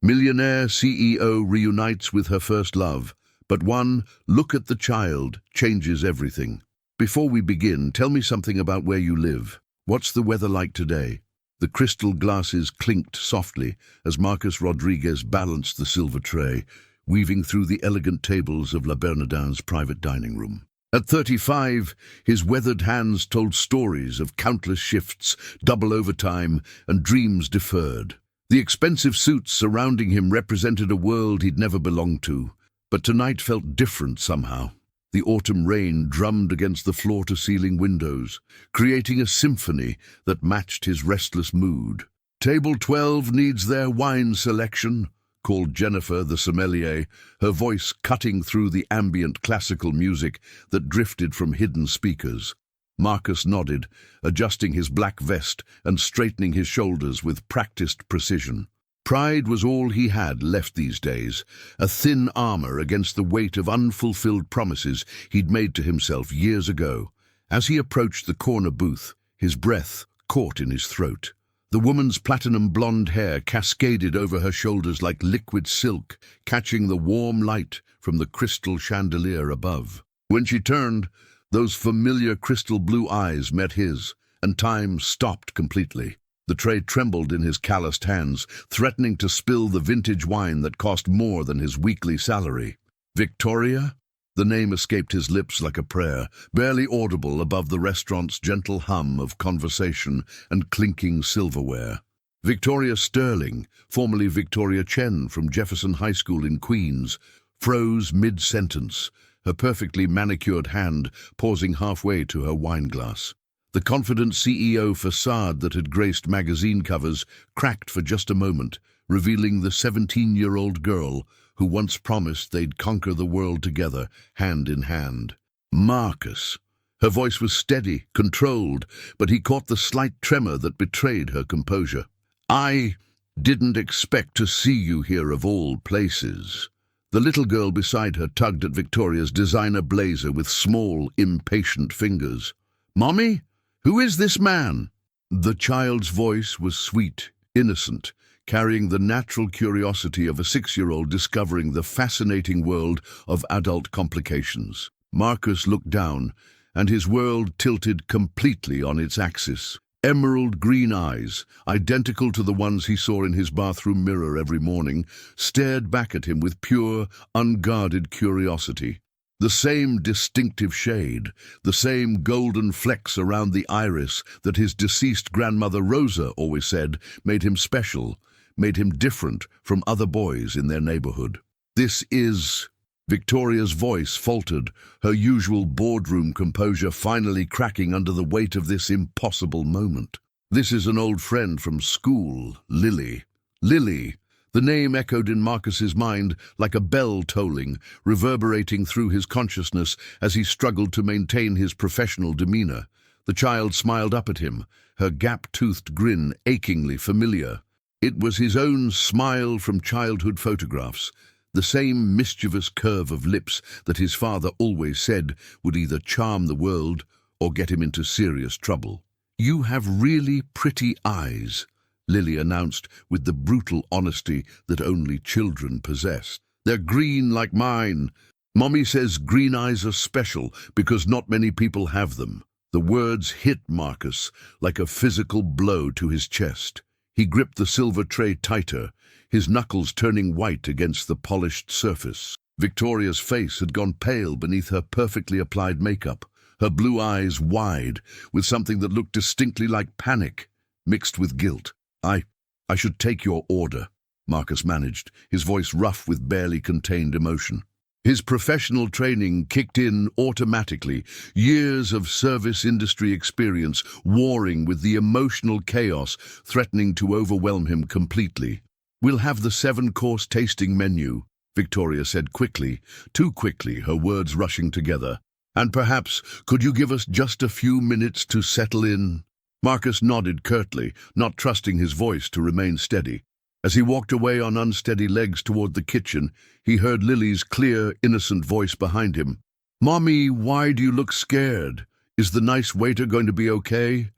Millionaire CEO reunites with her first love, but one look at the child changes everything. Before we begin, tell me something about where you live. What's the weather like today? The crystal glasses clinked softly as Marcus Rodriguez balanced the silver tray, weaving through the elegant tables of La Bernardin's private dining room. At 35, his weathered hands told stories of countless shifts, double overtime, and dreams deferred. The expensive suits surrounding him represented a world he'd never belonged to, but tonight felt different somehow. The autumn rain drummed against the floor-to-ceiling windows, creating a symphony that matched his restless mood. "Table 12 needs their wine selection," called Jennifer, the sommelier, her voice cutting through the ambient classical music that drifted from hidden speakers. Marcus nodded, adjusting his black vest and straightening his shoulders with practiced precision. Pride was all he had left these days, a thin armor against the weight of unfulfilled promises he'd made to himself years ago. As he approached the corner booth, his breath caught in his throat. The woman's platinum blonde hair cascaded over her shoulders like liquid silk, catching the warm light from the crystal chandelier above. When she turned, those familiar crystal blue eyes met his, and time stopped completely. The tray trembled in his calloused hands, threatening to spill the vintage wine that cost more than his weekly salary. Victoria? The name escaped his lips like a prayer, barely audible above the restaurant's gentle hum of conversation and clinking silverware. Victoria Sterling, formerly Victoria Chen from Jefferson High School in Queens, froze mid-sentence, her perfectly manicured hand pausing halfway to her wineglass. The confident CEO facade that had graced magazine covers cracked for just a moment, revealing the 17-year-old girl who once promised they'd conquer the world together, hand in hand. Marcus. Her voice was steady, controlled, but he caught the slight tremor that betrayed her composure. "I didn't expect to see you here of all places." The little girl beside her tugged at Victoria's designer blazer with small, impatient fingers. "Mommy? Who is this man?" The child's voice was sweet, innocent, carrying the natural curiosity of a 6-year-old discovering the fascinating world of adult complications. Marcus looked down, and his world tilted completely on its axis. Emerald green eyes, identical to the ones he saw in his bathroom mirror every morning, stared back at him with pure, unguarded curiosity. The same distinctive shade, the same golden flecks around the iris that his deceased grandmother Rosa always said made him special, made him different from other boys in their neighborhood. "This is..." Victoria's voice faltered, her usual boardroom composure finally cracking under the weight of this impossible moment. "This is an old friend from school, Lily." Lily! The name echoed in Marcus's mind like a bell tolling, reverberating through his consciousness as he struggled to maintain his professional demeanor. The child smiled up at him, her gap-toothed grin achingly familiar. It was his own smile from childhood photographs, the same mischievous curve of lips that his father always said would either charm the world or get him into serious trouble. "You have really pretty eyes," Lily announced with the brutal honesty that only children possess. "They're green like mine. Mommy says green eyes are special because not many people have them." The words hit Marcus like a physical blow to his chest. He gripped the silver tray tighter, his knuckles turning white against the polished surface. Victoria's face had gone pale beneath her perfectly applied makeup, her blue eyes wide, with something that looked distinctly like panic, mixed with guilt. I should take your order," Marcus managed, his voice rough with barely contained emotion. His professional training kicked in automatically, years of service industry experience warring with the emotional chaos threatening to overwhelm him completely. "We'll have the 7-course tasting menu," Victoria said quickly, too quickly, her words rushing together. "And perhaps, could you give us just a few minutes to settle in?" Marcus nodded curtly, not trusting his voice to remain steady. As he walked away on unsteady legs toward the kitchen, he heard Lily's clear, innocent voice behind him. "Mommy, why do you look scared? Is the nice waiter going to be okay?"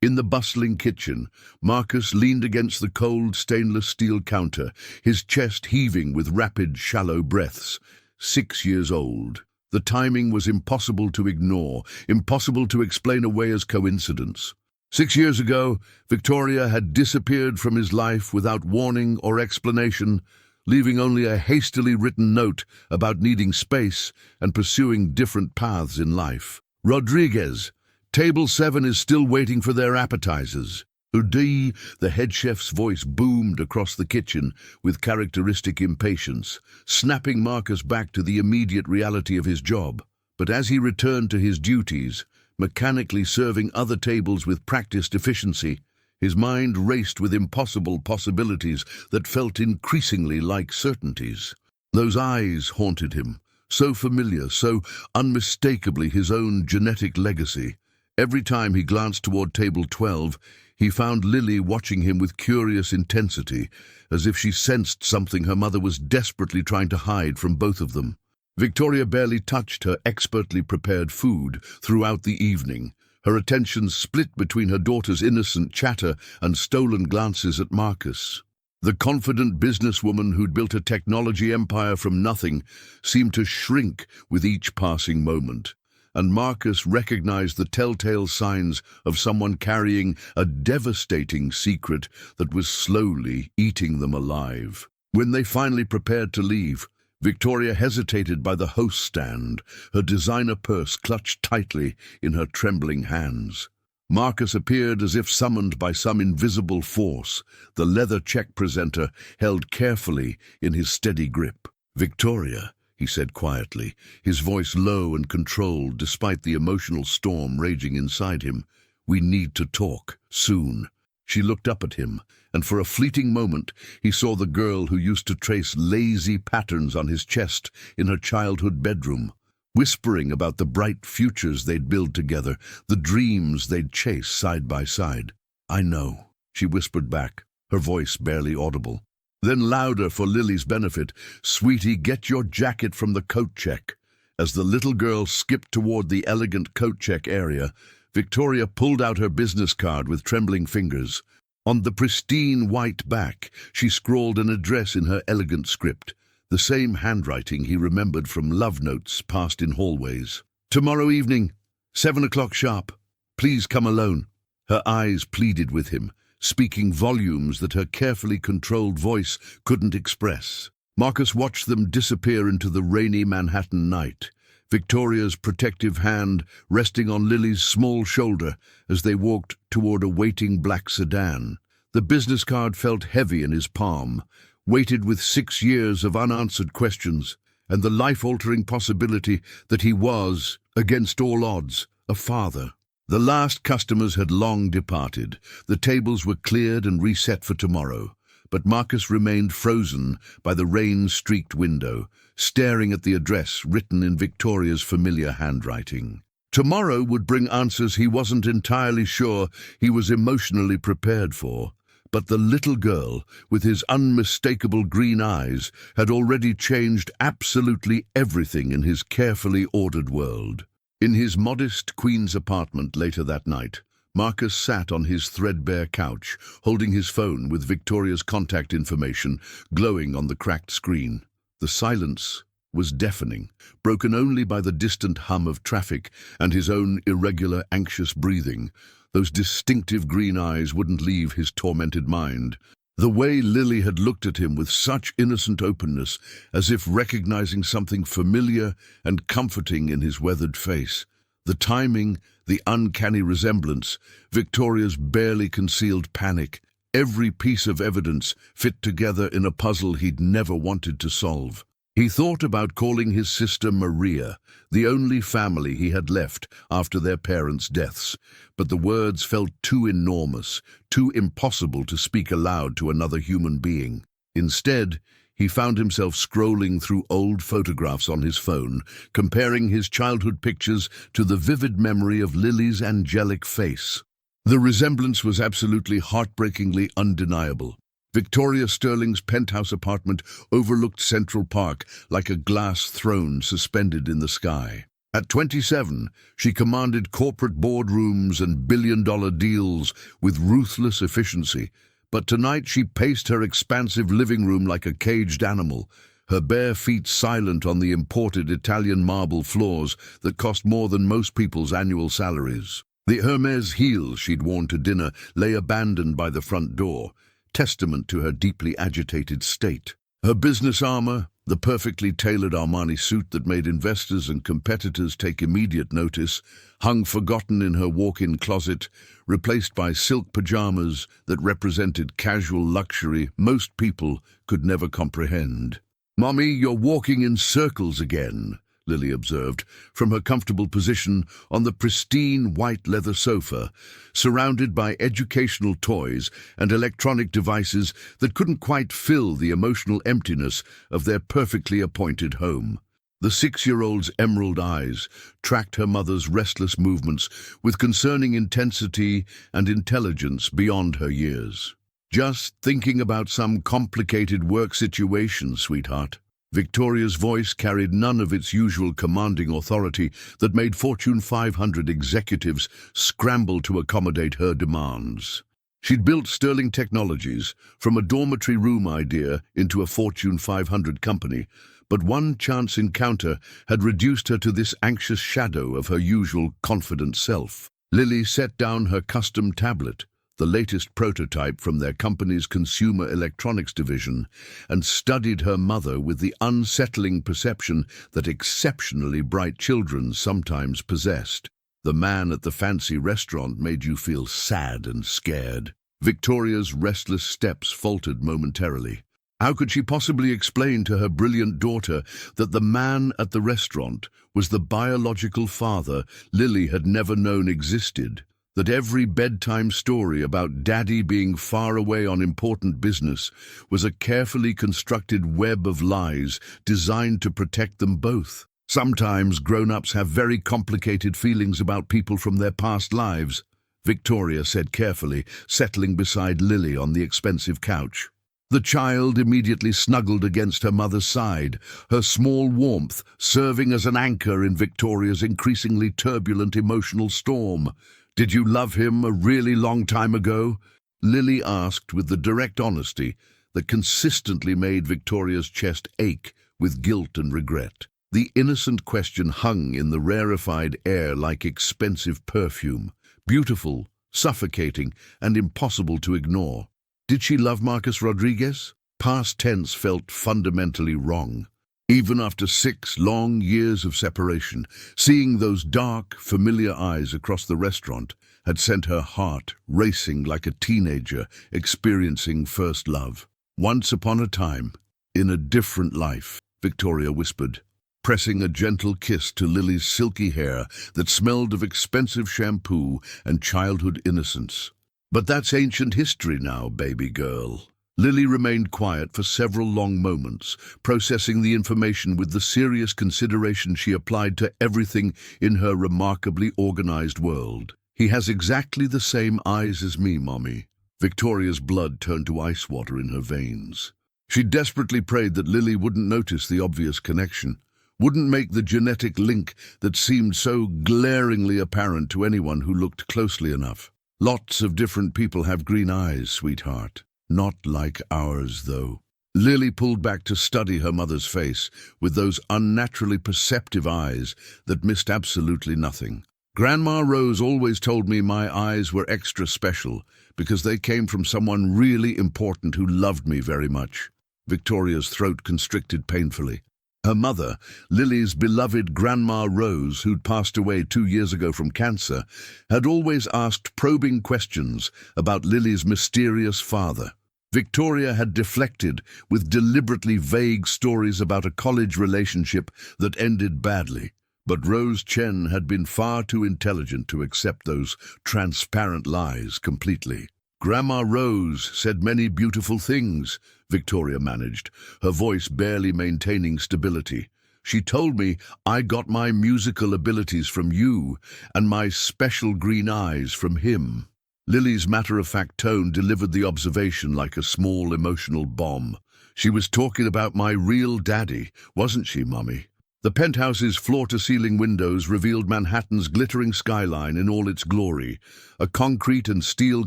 In the bustling kitchen, Marcus leaned against the cold stainless steel counter, his chest heaving with rapid, shallow breaths. 6 years old. The timing was impossible to ignore, impossible to explain away as coincidence. 6 years ago, Victoria had disappeared from his life without warning or explanation, leaving only a hastily written note about needing space and pursuing different paths in life. Rodriguez, Table 7 is still waiting for their appetizers. Udi, the head chef's voice boomed across the kitchen with characteristic impatience, snapping Marcus back to the immediate reality of his job. But as he returned to his duties, mechanically serving other tables with practiced efficiency, his mind raced with impossible possibilities that felt increasingly like certainties. Those eyes haunted him, so familiar, so unmistakably his own genetic legacy. Every time he glanced toward table 12, he found Lily watching him with curious intensity, as if she sensed something her mother was desperately trying to hide from both of them. Victoria barely touched her expertly prepared food throughout the evening, her attention split between her daughter's innocent chatter and stolen glances at Marcus. The confident businesswoman who'd built a technology empire from nothing seemed to shrink with each passing moment, and Marcus recognized the telltale signs of someone carrying a devastating secret that was slowly eating them alive. When they finally prepared to leave, Victoria hesitated by the host stand, her designer purse clutched tightly in her trembling hands. Marcus appeared as if summoned by some invisible force, the leather check presenter held carefully in his steady grip. "Victoria," he said quietly, his voice low and controlled despite the emotional storm raging inside him. "We need to talk, soon." She looked up at him, and for a fleeting moment he saw the girl who used to trace lazy patterns on his chest in her childhood bedroom, whispering about the bright futures they'd build together, the dreams they'd chase side by side. "I know," she whispered back, her voice barely audible. Then louder for Lily's benefit, "Sweetie, get your jacket from the coat check." As the little girl skipped toward the elegant coat check area, Victoria pulled out her business card with trembling fingers. On the pristine white back, she scrawled an address in her elegant script, the same handwriting he remembered from love notes passed in hallways. "Tomorrow evening, 7 o'clock sharp. Please come alone." Her eyes pleaded with him, speaking volumes that her carefully controlled voice couldn't express. Marcus watched them disappear into the rainy Manhattan night, Victoria's protective hand resting on Lily's small shoulder as they walked toward a waiting black sedan. The business card felt heavy in his palm, weighted with 6 years of unanswered questions, and the life-altering possibility that he was, against all odds, a father. The last customers had long departed. The tables were cleared and reset for tomorrow, but Marcus remained frozen by the rain-streaked window, staring at the address written in Victoria's familiar handwriting. Tomorrow would bring answers he wasn't entirely sure he was emotionally prepared for, but the little girl, with his unmistakable green eyes, had already changed absolutely everything in his carefully ordered world. In his modest Queen's apartment later that night, Marcus sat on his threadbare couch, holding his phone with Victoria's contact information glowing on the cracked screen. The silence was deafening, broken only by the distant hum of traffic and his own irregular, anxious breathing. Those distinctive green eyes wouldn't leave his tormented mind. The way Lily had looked at him with such innocent openness, as if recognizing something familiar and comforting in his weathered face. The timing, the uncanny resemblance, Victoria's barely concealed panic, every piece of evidence fit together in a puzzle he'd never wanted to solve. He thought about calling his sister Maria, the only family he had left after their parents' deaths, but the words felt too enormous, too impossible to speak aloud to another human being. Instead, he found himself scrolling through old photographs on his phone, comparing his childhood pictures to the vivid memory of Lily's angelic face. The resemblance was absolutely heartbreakingly undeniable. Victoria Sterling's penthouse apartment overlooked Central Park like a glass throne suspended in the sky. At 27, she commanded corporate boardrooms and billion-dollar deals with ruthless efficiency. But tonight she paced her expansive living room like a caged animal, her bare feet silent on the imported Italian marble floors that cost more than most people's annual salaries. The Hermes heels she'd worn to dinner lay abandoned by the front door, testament to her deeply agitated state. Her business armor, the perfectly tailored Armani suit that made investors and competitors take immediate notice, hung forgotten in her walk-in closet, replaced by silk pajamas that represented casual luxury most people could never comprehend. "Mommy, you're walking in circles again," Lily observed, from her comfortable position on the pristine white leather sofa, surrounded by educational toys and electronic devices that couldn't quite fill the emotional emptiness of their perfectly appointed home. The 6-year-old's emerald eyes tracked her mother's restless movements with concerning intensity and intelligence beyond her years. "Just thinking about some complicated work situation, sweetheart." Victoria's voice carried none of its usual commanding authority that made Fortune 500 executives scramble to accommodate her demands. She'd built Sterling Technologies from a dormitory room idea into a Fortune 500 company, but one chance encounter had reduced her to this anxious shadow of her usual confident self. Lily set down her custom tablet, the latest prototype from their company's consumer electronics division, and studied her mother with the unsettling perception that exceptionally bright children sometimes possessed. The man at the fancy restaurant made you feel sad and scared. Victoria's restless steps faltered momentarily. How could she possibly explain to her brilliant daughter that the man at the restaurant was the biological father Lily had never known existed? That every bedtime story about Daddy being far away on important business was a carefully constructed web of lies designed to protect them both? Sometimes grown-ups have very complicated feelings about people from their past lives, Victoria said carefully, settling beside Lily on the expensive couch. The child immediately snuggled against her mother's side, her small warmth serving as an anchor in Victoria's increasingly turbulent emotional storm. "Did you love him a really long time ago?" Lily asked with the direct honesty that consistently made Victoria's chest ache with guilt and regret. The innocent question hung in the rarefied air like expensive perfume, beautiful, suffocating, and impossible to ignore. Did she love Marcus Rodriguez? Past tense felt fundamentally wrong. Even after 6 long years of separation, seeing those dark, familiar eyes across the restaurant had sent her heart racing like a teenager experiencing first love. "Once upon a time, in a different life," Victoria whispered, pressing a gentle kiss to Lily's silky hair that smelled of expensive shampoo and childhood innocence. "But that's ancient history now, baby girl." Lily remained quiet for several long moments, processing the information with the serious consideration she applied to everything in her remarkably organized world. "He has exactly the same eyes as me, Mommy." Victoria's blood turned to ice water in her veins. She desperately prayed that Lily wouldn't notice the obvious connection, wouldn't make the genetic link that seemed so glaringly apparent to anyone who looked closely enough. "Lots of different people have green eyes, sweetheart. Not like ours, though." Lily pulled back to study her mother's face with those unnaturally perceptive eyes that missed absolutely nothing. "Grandma Rose always told me my eyes were extra special because they came from someone really important who loved me very much." Victoria's throat constricted painfully. Her mother, Lily's beloved Grandma Rose, who'd passed away 2 years ago from cancer, had always asked probing questions about Lily's mysterious father. Victoria had deflected with deliberately vague stories about a college relationship that ended badly, but Rose Chen had been far too intelligent to accept those transparent lies completely. "Grandma Rose said many beautiful things," Victoria managed, her voice barely maintaining stability. "She told me I got my musical abilities from you and my special green eyes from him." Lily's matter-of-fact tone delivered the observation like a small emotional bomb. "She was talking about my real daddy, wasn't she, Mommy?" The penthouse's floor-to-ceiling windows revealed Manhattan's glittering skyline in all its glory, a concrete and steel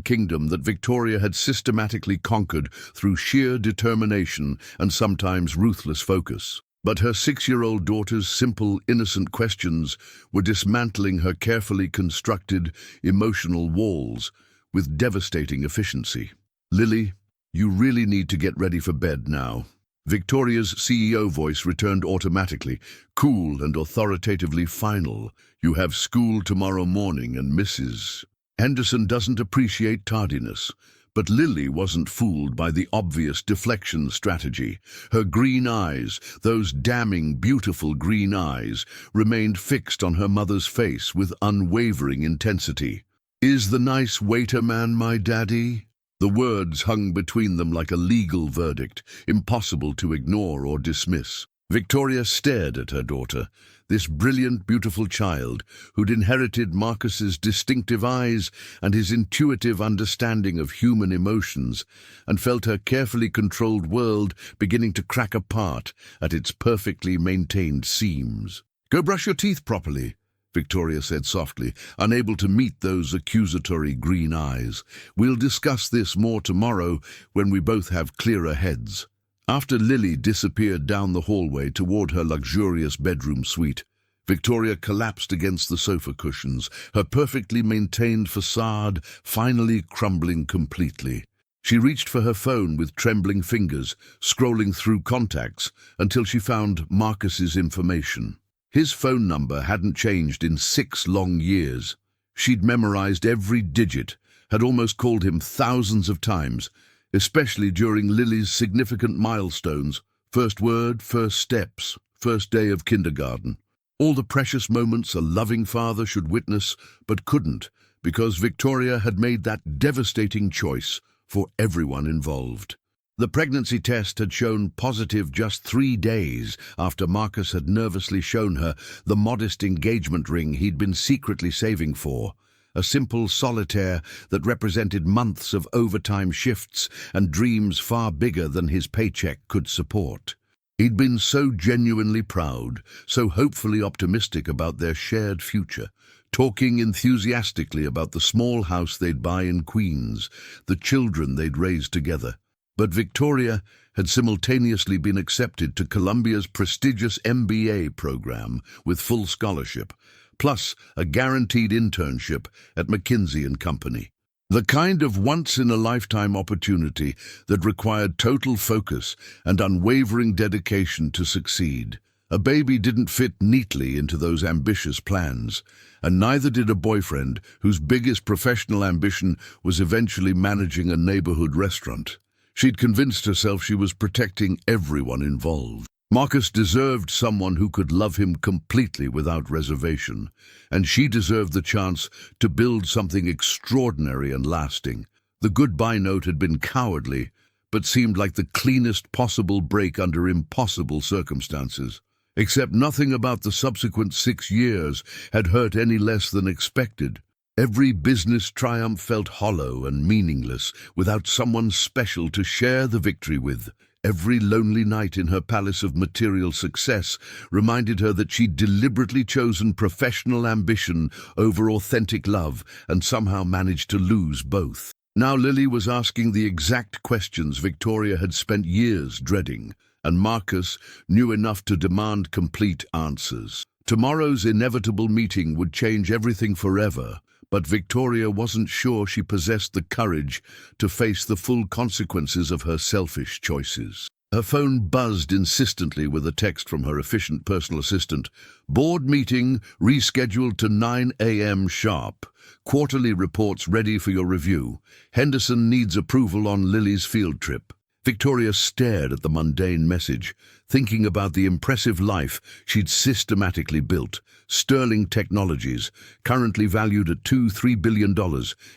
kingdom that Victoria had systematically conquered through sheer determination and sometimes ruthless focus. But her 6-year-old daughter's simple, innocent questions were dismantling her carefully constructed, emotional walls with devastating efficiency. "Lily, you really need to get ready for bed now." Victoria's CEO voice returned automatically, cool and authoritatively final. "You have school tomorrow morning, and Mrs. Henderson doesn't appreciate tardiness." But Lily wasn't fooled by the obvious deflection strategy. Her green eyes, those damning, beautiful green eyes, remained fixed on her mother's face with unwavering intensity. "Is the nice waiter man my daddy?" The words hung between them like a legal verdict, impossible to ignore or dismiss. Victoria stared at her daughter, this brilliant, beautiful child who'd inherited Marcus's distinctive eyes and his intuitive understanding of human emotions, and felt her carefully controlled world beginning to crack apart at its perfectly maintained seams. "Go brush your teeth properly," Victoria said softly, unable to meet those accusatory green eyes. "We'll discuss this more tomorrow when we both have clearer heads." After Lily disappeared down the hallway toward her luxurious bedroom suite, Victoria collapsed against the sofa cushions, her perfectly maintained facade finally crumbling completely. She reached for her phone with trembling fingers, scrolling through contacts until she found Marcus's information. His phone number hadn't changed in 6 long years. She'd memorized every digit, had almost called him thousands of times, especially during Lily's significant milestones: first word, first steps, first day of kindergarten. All the precious moments a loving father should witness, but couldn't, because Victoria had made that devastating choice for everyone involved. The pregnancy test had shown positive just 3 days after Marcus had nervously shown her the modest engagement ring he'd been secretly saving for, a simple solitaire that represented months of overtime shifts and dreams far bigger than his paycheck could support. He'd been so genuinely proud, so hopefully optimistic about their shared future, talking enthusiastically about the small house they'd buy in Queens, the children they'd raise together. But Victoria had simultaneously been accepted to Columbia's prestigious MBA program with full scholarship, plus a guaranteed internship at McKinsey & Company. The kind of once-in-a-lifetime opportunity that required total focus and unwavering dedication to succeed. A baby didn't fit neatly into those ambitious plans, and neither did a boyfriend whose biggest professional ambition was eventually managing a neighborhood restaurant. She'd convinced herself she was protecting everyone involved. Marcus deserved someone who could love him completely without reservation, and she deserved the chance to build something extraordinary and lasting. The goodbye note had been cowardly, but seemed like the cleanest possible break under impossible circumstances. Except nothing about the subsequent 6 years had hurt any less than expected. Every business triumph felt hollow and meaningless without someone special to share the victory with. Every lonely night in her palace of material success reminded her that she'd deliberately chosen professional ambition over authentic love and somehow managed to lose both. Now Lily was asking the exact questions Victoria had spent years dreading, and Marcus knew enough to demand complete answers. Tomorrow's inevitable meeting would change everything forever, but Victoria wasn't sure she possessed the courage to face the full consequences of her selfish choices. Her phone buzzed insistently with a text from her efficient personal assistant. "Board meeting rescheduled to 9 a.m. sharp. Quarterly reports ready for your review. Henderson needs approval on Lily's field trip." Victoria stared at the mundane message, thinking about the impressive life she'd systematically built. Sterling Technologies, currently valued at $2–3 billion,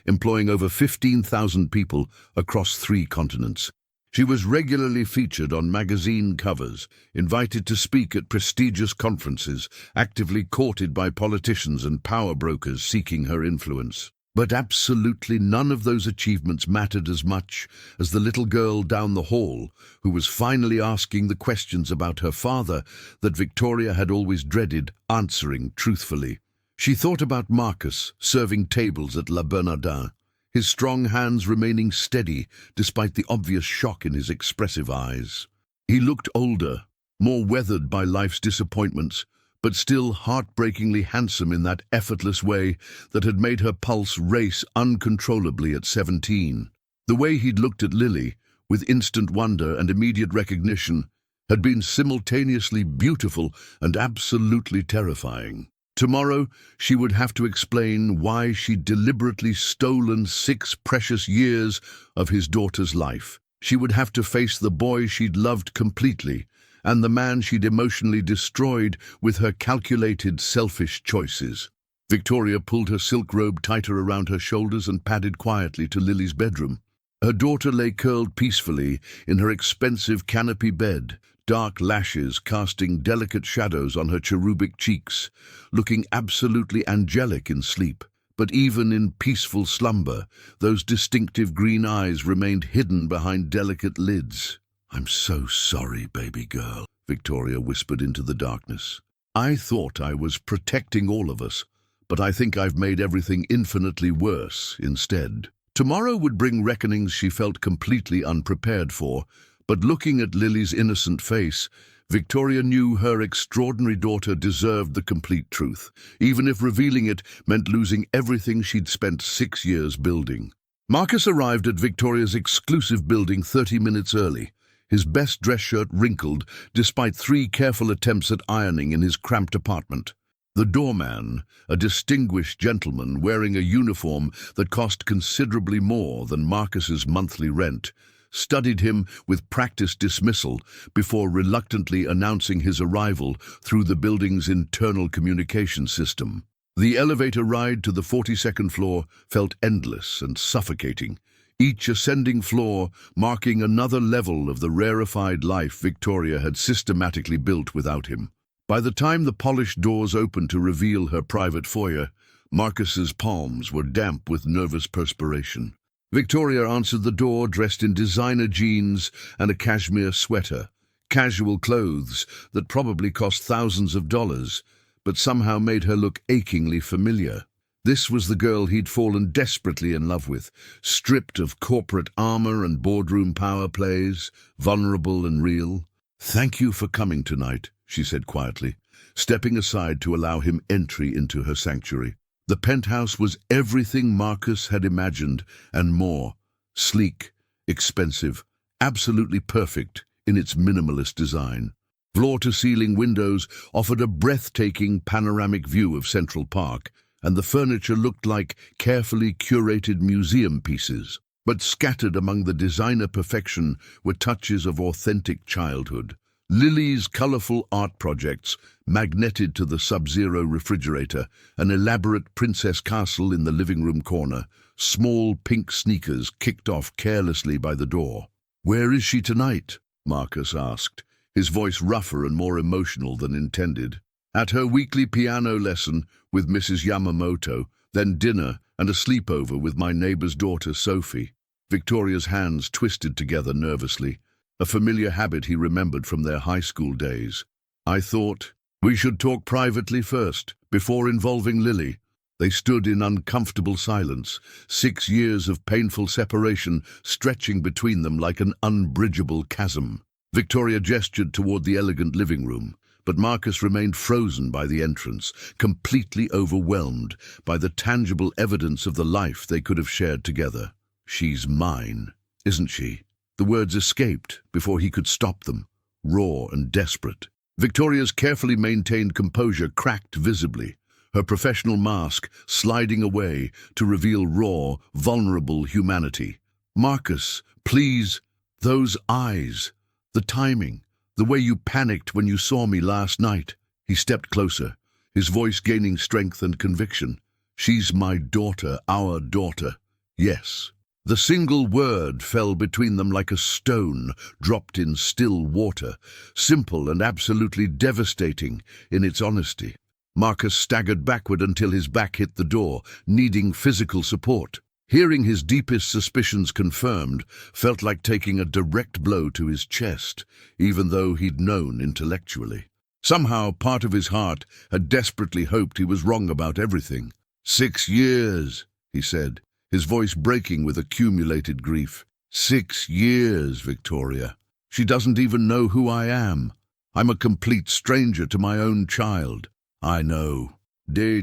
employing over 15,000 people across 3 continents. She was regularly featured on magazine covers, invited to speak at prestigious conferences, actively courted by politicians and power brokers seeking her influence. But absolutely none of those achievements mattered as much as the little girl down the hall who was finally asking the questions about her father that Victoria had always dreaded answering truthfully. She thought about Marcus serving tables at La Bernardin, his strong hands remaining steady despite the obvious shock in his expressive eyes. He looked older, more weathered by life's disappointments, but still heartbreakingly handsome in that effortless way that had made her pulse race uncontrollably at 17. The way he'd looked at Lily, with instant wonder and immediate recognition, had been simultaneously beautiful and absolutely terrifying. Tomorrow, she would have to explain why she'd deliberately stolen 6 precious years of his daughter's life. She would have to face the boy she'd loved completely, and the man she'd emotionally destroyed with her calculated, selfish choices. Victoria pulled her silk robe tighter around her shoulders and padded quietly to Lily's bedroom. Her daughter lay curled peacefully in her expensive canopy bed, dark lashes casting delicate shadows on her cherubic cheeks, looking absolutely angelic in sleep. But even in peaceful slumber, those distinctive green eyes remained hidden behind delicate lids. "I'm so sorry, baby girl," Victoria whispered into the darkness. "I thought I was protecting all of us, but I think I've made everything infinitely worse instead." Tomorrow would bring reckonings she felt completely unprepared for, but looking at Lily's innocent face, Victoria knew her extraordinary daughter deserved the complete truth, even if revealing it meant losing everything she'd spent 6 years building. Marcus arrived at Victoria's exclusive building 30 minutes early, his best dress shirt wrinkled despite 3 careful attempts at ironing in his cramped apartment. The doorman, a distinguished gentleman wearing a uniform that cost considerably more than Marcus's monthly rent, studied him with practiced dismissal before reluctantly announcing his arrival through the building's internal communication system. The elevator ride to the 42nd floor felt endless and suffocating, each ascending floor marking another level of the rarefied life Victoria had systematically built without him. By the time the polished doors opened to reveal her private foyer, Marcus's palms were damp with nervous perspiration. Victoria answered the door dressed in designer jeans and a cashmere sweater, casual clothes that probably cost thousands of dollars, but somehow made her look achingly familiar. This was the girl he'd fallen desperately in love with, stripped of corporate armor and boardroom power plays, vulnerable and real. "Thank you for coming tonight," she said quietly, stepping aside to allow him entry into her sanctuary. The penthouse was everything Marcus had imagined and more, sleek, expensive, absolutely perfect in its minimalist design. Floor-to-ceiling windows offered a breathtaking panoramic view of Central Park, and the furniture looked like carefully curated museum pieces. But scattered among the designer perfection were touches of authentic childhood. Lily's colorful art projects, magneted to the Sub-Zero refrigerator, an elaborate princess castle in the living room corner, small pink sneakers kicked off carelessly by the door. "Where is she tonight?" Marcus asked, his voice rougher and more emotional than intended. "At her weekly piano lesson with Mrs. Yamamoto, then dinner and a sleepover with my neighbor's daughter Sophie." Victoria's hands twisted together nervously, a familiar habit he remembered from their high school days. "I thought we should talk privately first, before involving Lily." They stood in uncomfortable silence, 6 years of painful separation stretching between them like an unbridgeable chasm. Victoria gestured toward the elegant living room, but Marcus remained frozen by the entrance, completely overwhelmed by the tangible evidence of the life they could have shared together. "She's mine, isn't she?" The words escaped before he could stop them, raw and desperate. Victoria's carefully maintained composure cracked visibly, her professional mask sliding away to reveal raw, vulnerable humanity. "Marcus, please, those eyes, the timing, the way you panicked when you saw me last night." He stepped closer, his voice gaining strength and conviction. "She's my daughter, our daughter. Yes." The single word fell between them like a stone dropped in still water, simple and absolutely devastating in its honesty. Marcus staggered backward until his back hit the door, needing physical support. Hearing his deepest suspicions confirmed felt like taking a direct blow to his chest, even though he'd known intellectually. Somehow, part of his heart had desperately hoped he was wrong about everything. 6 years, he said, his voice breaking with accumulated grief. 6 years, Victoria. She doesn't even know who I am. I'm a complete stranger to my own child. I know.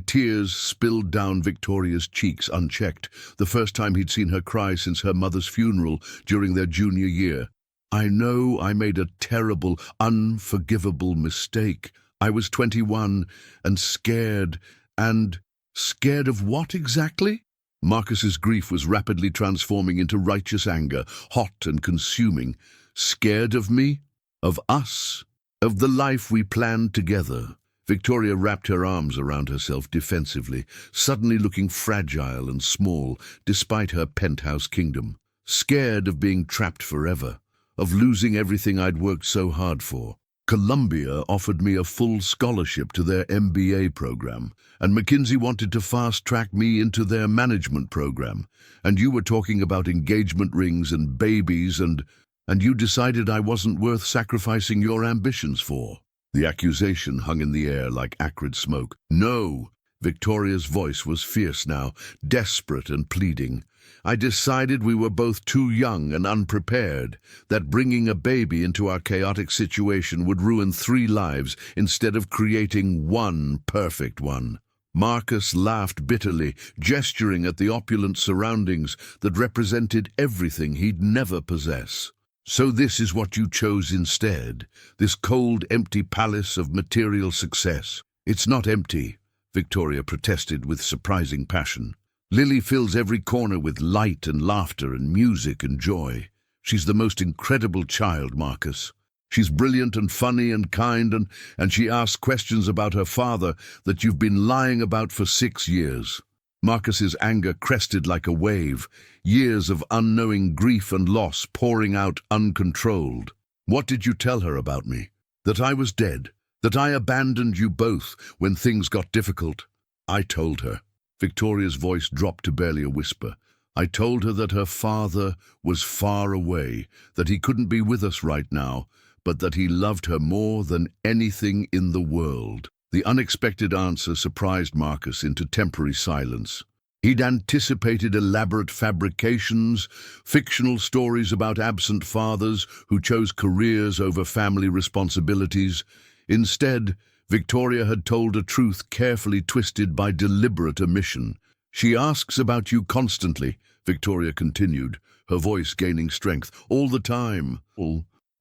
Tears spilled down Victoria's cheeks unchecked, the first time he'd seen her cry since her mother's funeral during their junior year. I know I made a terrible, unforgivable mistake. I was 21 and scared. And scared of what exactly? Marcus's grief was rapidly transforming into righteous anger, hot and consuming. Scared of me? Of us? Of the life we planned together? Victoria wrapped her arms around herself defensively, suddenly looking fragile and small despite her penthouse kingdom. Scared of being trapped forever, of losing everything I'd worked so hard for. Columbia offered me a full scholarship to their MBA program, and McKinsey wanted to fast-track me into their management program. And you were talking about engagement rings and babies, and you decided I wasn't worth sacrificing your ambitions for. The accusation hung in the air like acrid smoke. No! Victoria's voice was fierce now, desperate and pleading. I decided we were both too young and unprepared, that bringing a baby into our chaotic situation would ruin 3 lives instead of creating one perfect one. Marcus laughed bitterly, gesturing at the opulent surroundings that represented everything he'd never possess. So this is what you chose instead, this cold, empty palace of material success. It's not empty, Victoria protested with surprising passion. Lily fills every corner with light and laughter and music and joy. She's the most incredible child, Marcus. She's brilliant and funny and kind, and she asks questions about her father that you've been lying about for 6 years. Marcus's anger crested like a wave, years of unknowing grief and loss pouring out uncontrolled. What did you tell her about me? That I was dead? That I abandoned you both when things got difficult? I told her. Victoria's voice dropped to barely a whisper. I told her that her father was far away, that he couldn't be with us right now, but that he loved her more than anything in the world. The unexpected answer surprised Marcus into temporary silence. He'd anticipated elaborate fabrications, fictional stories about absent fathers who chose careers over family responsibilities. Instead, Victoria had told a truth carefully twisted by deliberate omission. She asks about you constantly, Victoria continued, her voice gaining strength, all the time.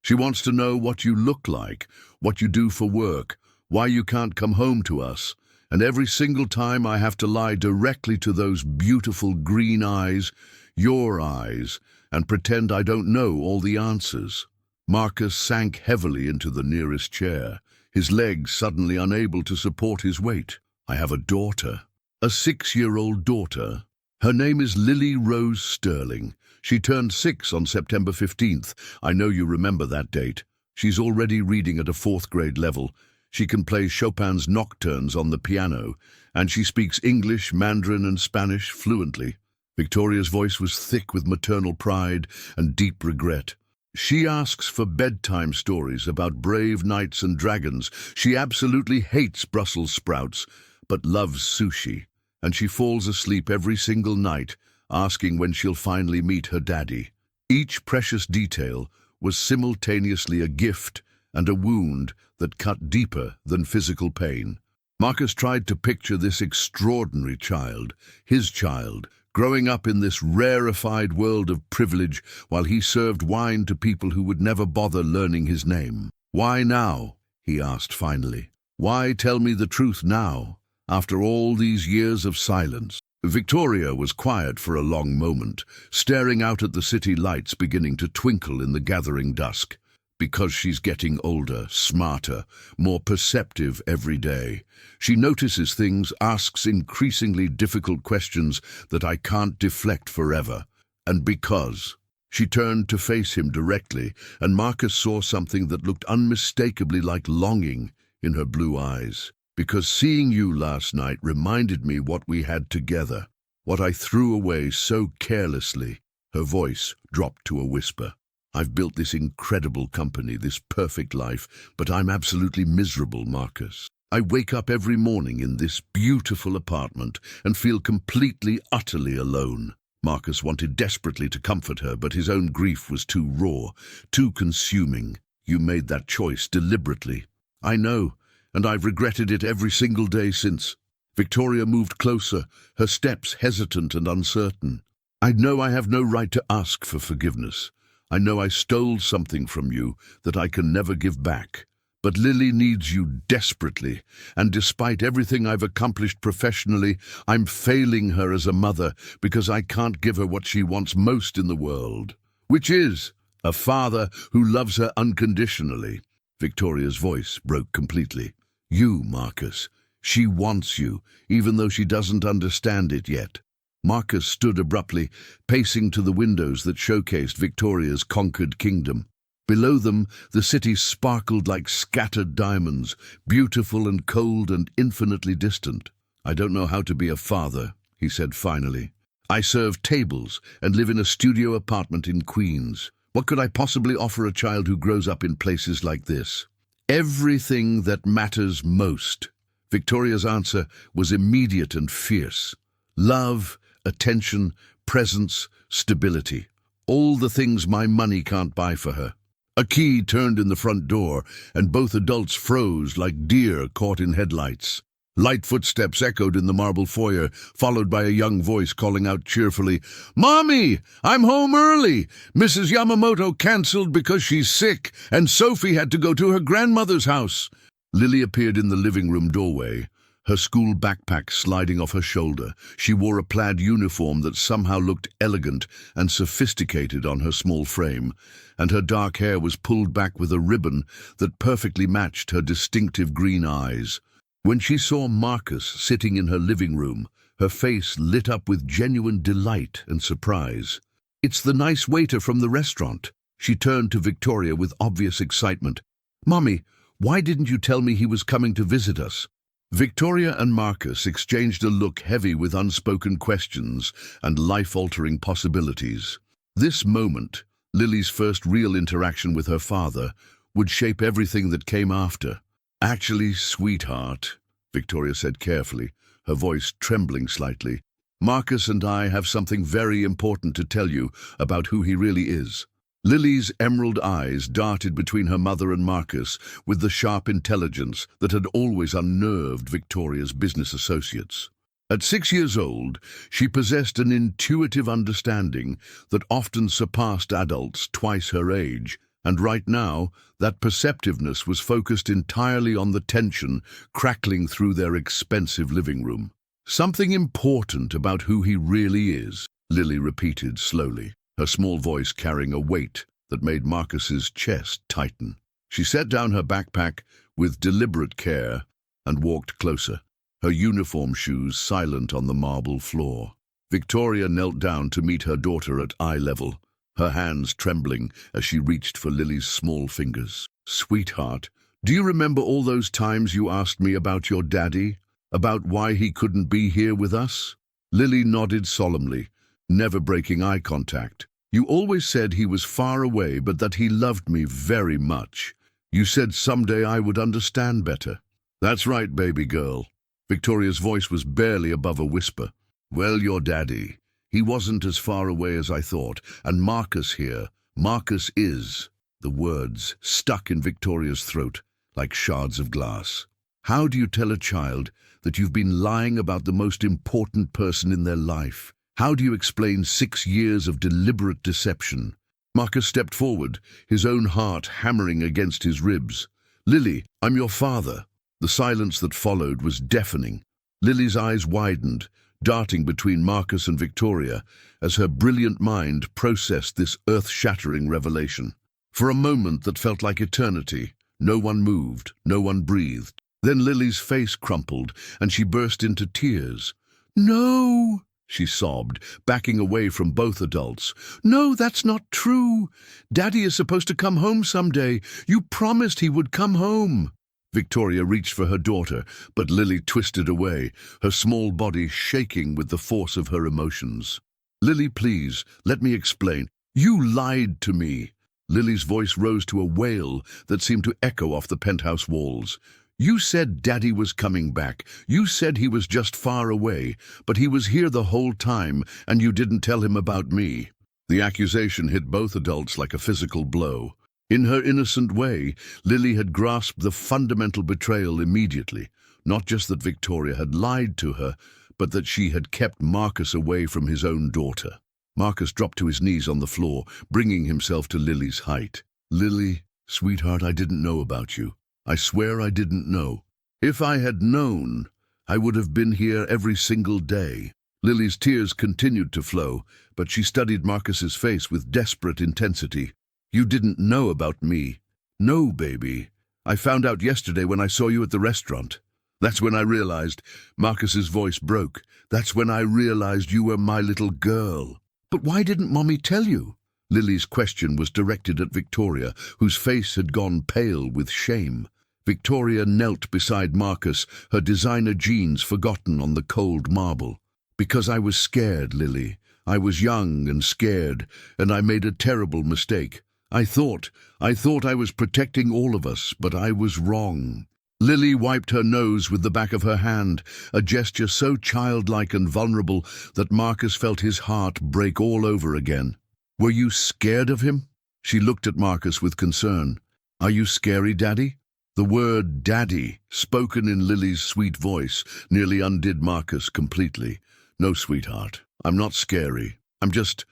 She wants to know what you look like, what you do for work, why you can't come home to us, and every single time I have to lie directly to those beautiful green eyes, your eyes, and pretend I don't know all the answers. Marcus sank heavily into the nearest chair, his legs suddenly unable to support his weight. I have a daughter, a 6-year-old daughter. Her name is Lily Rose Sterling. She turned 6 on September 15th. I know you remember that date. She's already reading at a 4th grade level. She can play Chopin's nocturnes on the piano, and she speaks English, Mandarin, and Spanish fluently. Victoria's voice was thick with maternal pride and deep regret. She asks for bedtime stories about brave knights and dragons. She absolutely hates Brussels sprouts, but loves sushi, and she falls asleep every single night, asking when she'll finally meet her daddy. Each precious detail was simultaneously a gift and a wound that cut deeper than physical pain. Marcus tried to picture this extraordinary child, his child, growing up in this rarefied world of privilege while he served wine to people who would never bother learning his name. Why now? He asked finally. Why tell me the truth now, after all these years of silence? Victoria was quiet for a long moment, staring out at the city lights beginning to twinkle in the gathering dusk. Because she's getting older, smarter, more perceptive every day. She notices things, asks increasingly difficult questions that I can't deflect forever. And because she turned to face him directly, and Marcus saw something that looked unmistakably like longing in her blue eyes. Because seeing you last night reminded me what we had together, what I threw away so carelessly." Her voice dropped to a whisper. "I've built this incredible company, this perfect life, but I'm absolutely miserable, Marcus. I wake up every morning in this beautiful apartment and feel completely, utterly alone." Marcus wanted desperately to comfort her, but his own grief was too raw, too consuming. "You made that choice deliberately." "I know, and I've regretted it every single day since." Victoria moved closer, her steps hesitant and uncertain. "I know I have no right to ask for forgiveness. I know I stole something from you that I can never give back. But Lily needs you desperately, and despite everything I've accomplished professionally, I'm failing her as a mother because I can't give her what she wants most in the world, which is a father who loves her unconditionally." Victoria's voice broke completely. "You, Marcus. She wants you, even though she doesn't understand it yet." Marcus stood abruptly, pacing to the windows that showcased Victoria's conquered kingdom. Below them, the city sparkled like scattered diamonds, beautiful and cold and infinitely distant. "I don't know how to be a father," he said finally. "I serve tables and live in a studio apartment in Queens. What could I possibly offer a child who grows up in places like this?" "Everything that matters most." Victoria's answer was immediate and fierce. "Love, attention, presence, stability. All the things my money can't buy for her." A key turned in the front door, and both adults froze like deer caught in headlights. Light footsteps echoed in the marble foyer, followed by a young voice calling out cheerfully, "Mommy, I'm home early. Mrs. Yamamoto canceled because she's sick, and Sophie had to go to her grandmother's house." Lily appeared in the living room doorway, her school backpack sliding off her shoulder. She wore a plaid uniform that somehow looked elegant and sophisticated on her small frame, and her dark hair was pulled back with a ribbon that perfectly matched her distinctive green eyes. When she saw Marcus sitting in her living room, her face lit up with genuine delight and surprise. "It's the nice waiter from the restaurant." She turned to Victoria with obvious excitement. "Mommy, why didn't you tell me he was coming to visit us?" Victoria and Marcus exchanged a look heavy with unspoken questions and life-altering possibilities. This moment, Lily's first real interaction with her father, would shape everything that came after. "Actually, sweetheart," Victoria said carefully, her voice trembling slightly, "Marcus and I have something very important to tell you about who he really is." Lily's emerald eyes darted between her mother and Marcus with the sharp intelligence that had always unnerved Victoria's business associates. At 6 years old, she possessed an intuitive understanding that often surpassed adults twice her age, and right now, that perceptiveness was focused entirely on the tension crackling through their expensive living room. "Something important about who he really is," Lily repeated slowly, her small voice carrying a weight that made Marcus's chest tighten. She set down her backpack with deliberate care and walked closer, her uniform shoes silent on the marble floor. Victoria knelt down to meet her daughter at eye level, her hands trembling as she reached for Lily's small fingers. "Sweetheart, do you remember all those times you asked me about your daddy? About why he couldn't be here with us?" Lily nodded solemnly, never breaking eye contact. "You always said he was far away, but that he loved me very much. You said someday I would understand better." "That's right, baby girl." Victoria's voice was barely above a whisper. "Well, your daddy, he wasn't as far away as I thought, and Marcus here, Marcus is." The words stuck in Victoria's throat like shards of glass. How do you tell a child that you've been lying about the most important person in their life? How do you explain 6 years of deliberate deception? Marcus stepped forward, his own heart hammering against his ribs. "Lily, I'm your father." The silence that followed was deafening. Lily's eyes widened, darting between Marcus and Victoria as her brilliant mind processed this earth-shattering revelation. For a moment that felt like eternity, no one moved, no one breathed. Then Lily's face crumpled, and she burst into tears. "No!" she sobbed, backing away from both adults. "No, that's not true. Daddy is supposed to come home someday. You promised he would come home." Victoria reached for her daughter, but Lily twisted away, her small body shaking with the force of her emotions. "Lily, please, let me explain. You lied to me." Lily's voice rose to a wail that seemed to echo off the penthouse walls. "You said Daddy was coming back. You said he was just far away, but he was here the whole time, and you didn't tell him about me." The accusation hit both adults like a physical blow. In her innocent way, Lily had grasped the fundamental betrayal immediately. Not just that Victoria had lied to her, but that she had kept Marcus away from his own daughter. Marcus dropped to his knees on the floor, bringing himself to Lily's height. "Lily, sweetheart, I didn't know about you. I swear I didn't know. If I had known, I would have been here every single day." Lily's tears continued to flow, but she studied Marcus's face with desperate intensity. "You didn't know about me." "No, baby. I found out yesterday when I saw you at the restaurant. That's when I realized." Marcus's voice broke. "That's when I realized you were my little girl." "But why didn't Mommy tell you?" Lily's question was directed at Victoria, whose face had gone pale with shame. Victoria knelt beside Marcus, her designer jeans forgotten on the cold marble. "Because I was scared, Lily. I was young and scared, and I made a terrible mistake. I thought I was protecting all of us, but I was wrong." Lily wiped her nose with the back of her hand, a gesture so childlike and vulnerable that Marcus felt his heart break all over again. "Were you scared of him?" She looked at Marcus with concern. "Are you scary, Daddy?" The word Daddy, spoken in Lily's sweet voice, nearly undid Marcus completely. "No, sweetheart, I'm not scary. I'm just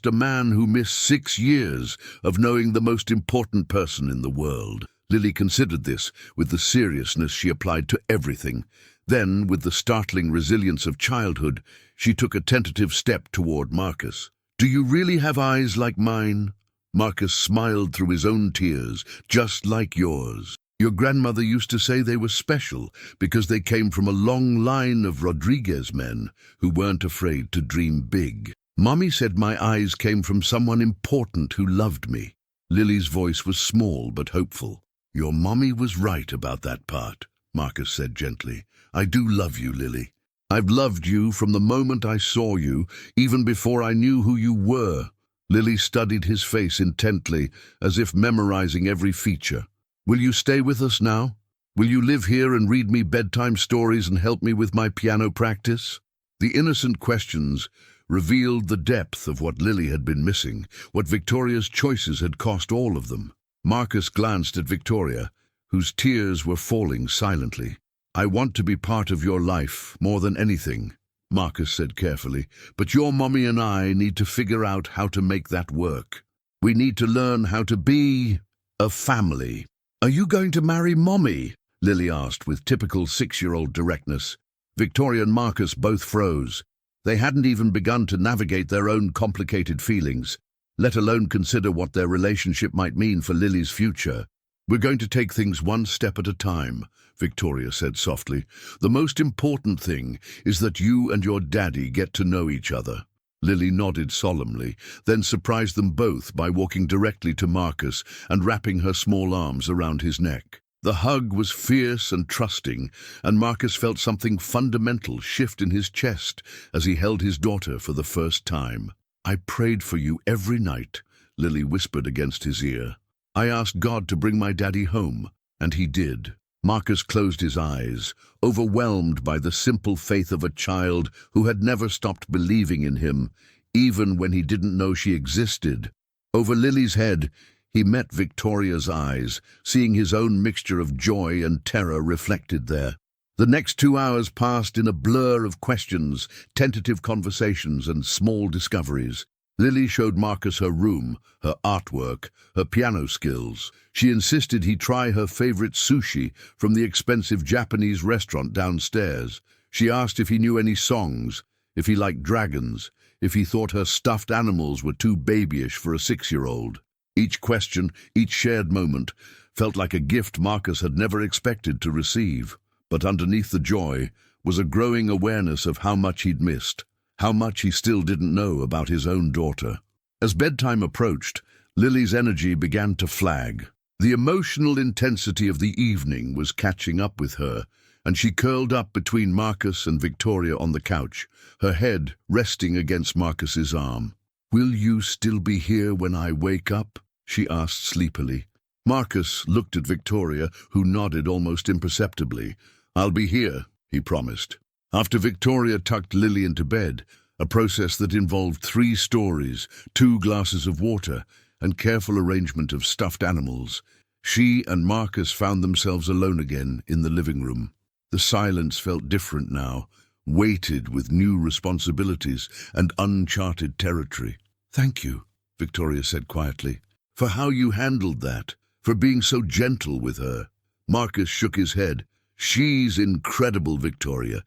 a man who missed 6 years of knowing the most important person in the world." Lily considered this with the seriousness she applied to everything. Then, with the startling resilience of childhood, she took a tentative step toward Marcus. "Do you really have eyes like mine?" Marcus smiled through his own tears. "Just like yours. Your grandmother used to say they were special because they came from a long line of Rodriguez men who weren't afraid to dream big. Mommy said my eyes came from someone important who loved me." Lily's voice was small but hopeful. "Your mommy was right about that part," Marcus said gently. "I do love you, Lily. I've loved you from the moment I saw you, even before I knew who you were." Lily studied his face intently, as if memorizing every feature. "Will you stay with us now? Will you live here and read me bedtime stories and help me with my piano practice?" The innocent questions revealed the depth of what Lily had been missing, what Victoria's choices had cost all of them. Marcus glanced at Victoria, whose tears were falling silently. "I want to be part of your life more than anything," Marcus said carefully, "but your mommy and I need to figure out how to make that work. We need to learn how to be a family." "Are you going to marry Mommy?" Lily asked with typical 6-year-old directness. Victoria and Marcus both froze. They hadn't even begun to navigate their own complicated feelings, let alone consider what their relationship might mean for Lily's future. "We're going to take things one step at a time," Victoria said softly. "The most important thing is that you and your daddy get to know each other." Lily nodded solemnly, then surprised them both by walking directly to Marcus and wrapping her small arms around his neck. The hug was fierce and trusting, and Marcus felt something fundamental shift in his chest as he held his daughter for the first time. "I prayed for you every night," Lily whispered against his ear. "I asked God to bring my daddy home, and he did." Marcus closed his eyes, overwhelmed by the simple faith of a child who had never stopped believing in him, even when he didn't know she existed. Over Lily's head, he met Victoria's eyes, seeing his own mixture of joy and terror reflected there. The next 2 hours passed in a blur of questions, tentative conversations, and small discoveries. Lily showed Marcus her room, her artwork, her piano skills. She insisted he try her favorite sushi from the expensive Japanese restaurant downstairs. She asked if he knew any songs, if he liked dragons, if he thought her stuffed animals were too babyish for a 6-year-old. Each question, each shared moment, felt like a gift Marcus had never expected to receive. But underneath the joy was a growing awareness of how much he'd missed, how much he still didn't know about his own daughter. As bedtime approached, Lily's energy began to flag. The emotional intensity of the evening was catching up with her, and she curled up between Marcus and Victoria on the couch, her head resting against Marcus's arm. "Will you still be here when I wake up?" she asked sleepily. Marcus looked at Victoria, who nodded almost imperceptibly. "I'll be here," he promised. After Victoria tucked Lily into bed, a process that involved 3 stories, 2 glasses of water, and careful arrangement of stuffed animals, she and Marcus found themselves alone again in the living room. The silence felt different now, weighted with new responsibilities and uncharted territory. "Thank you," Victoria said quietly, "for how you handled that, for being so gentle with her." Marcus shook his head. "She's incredible, Victoria.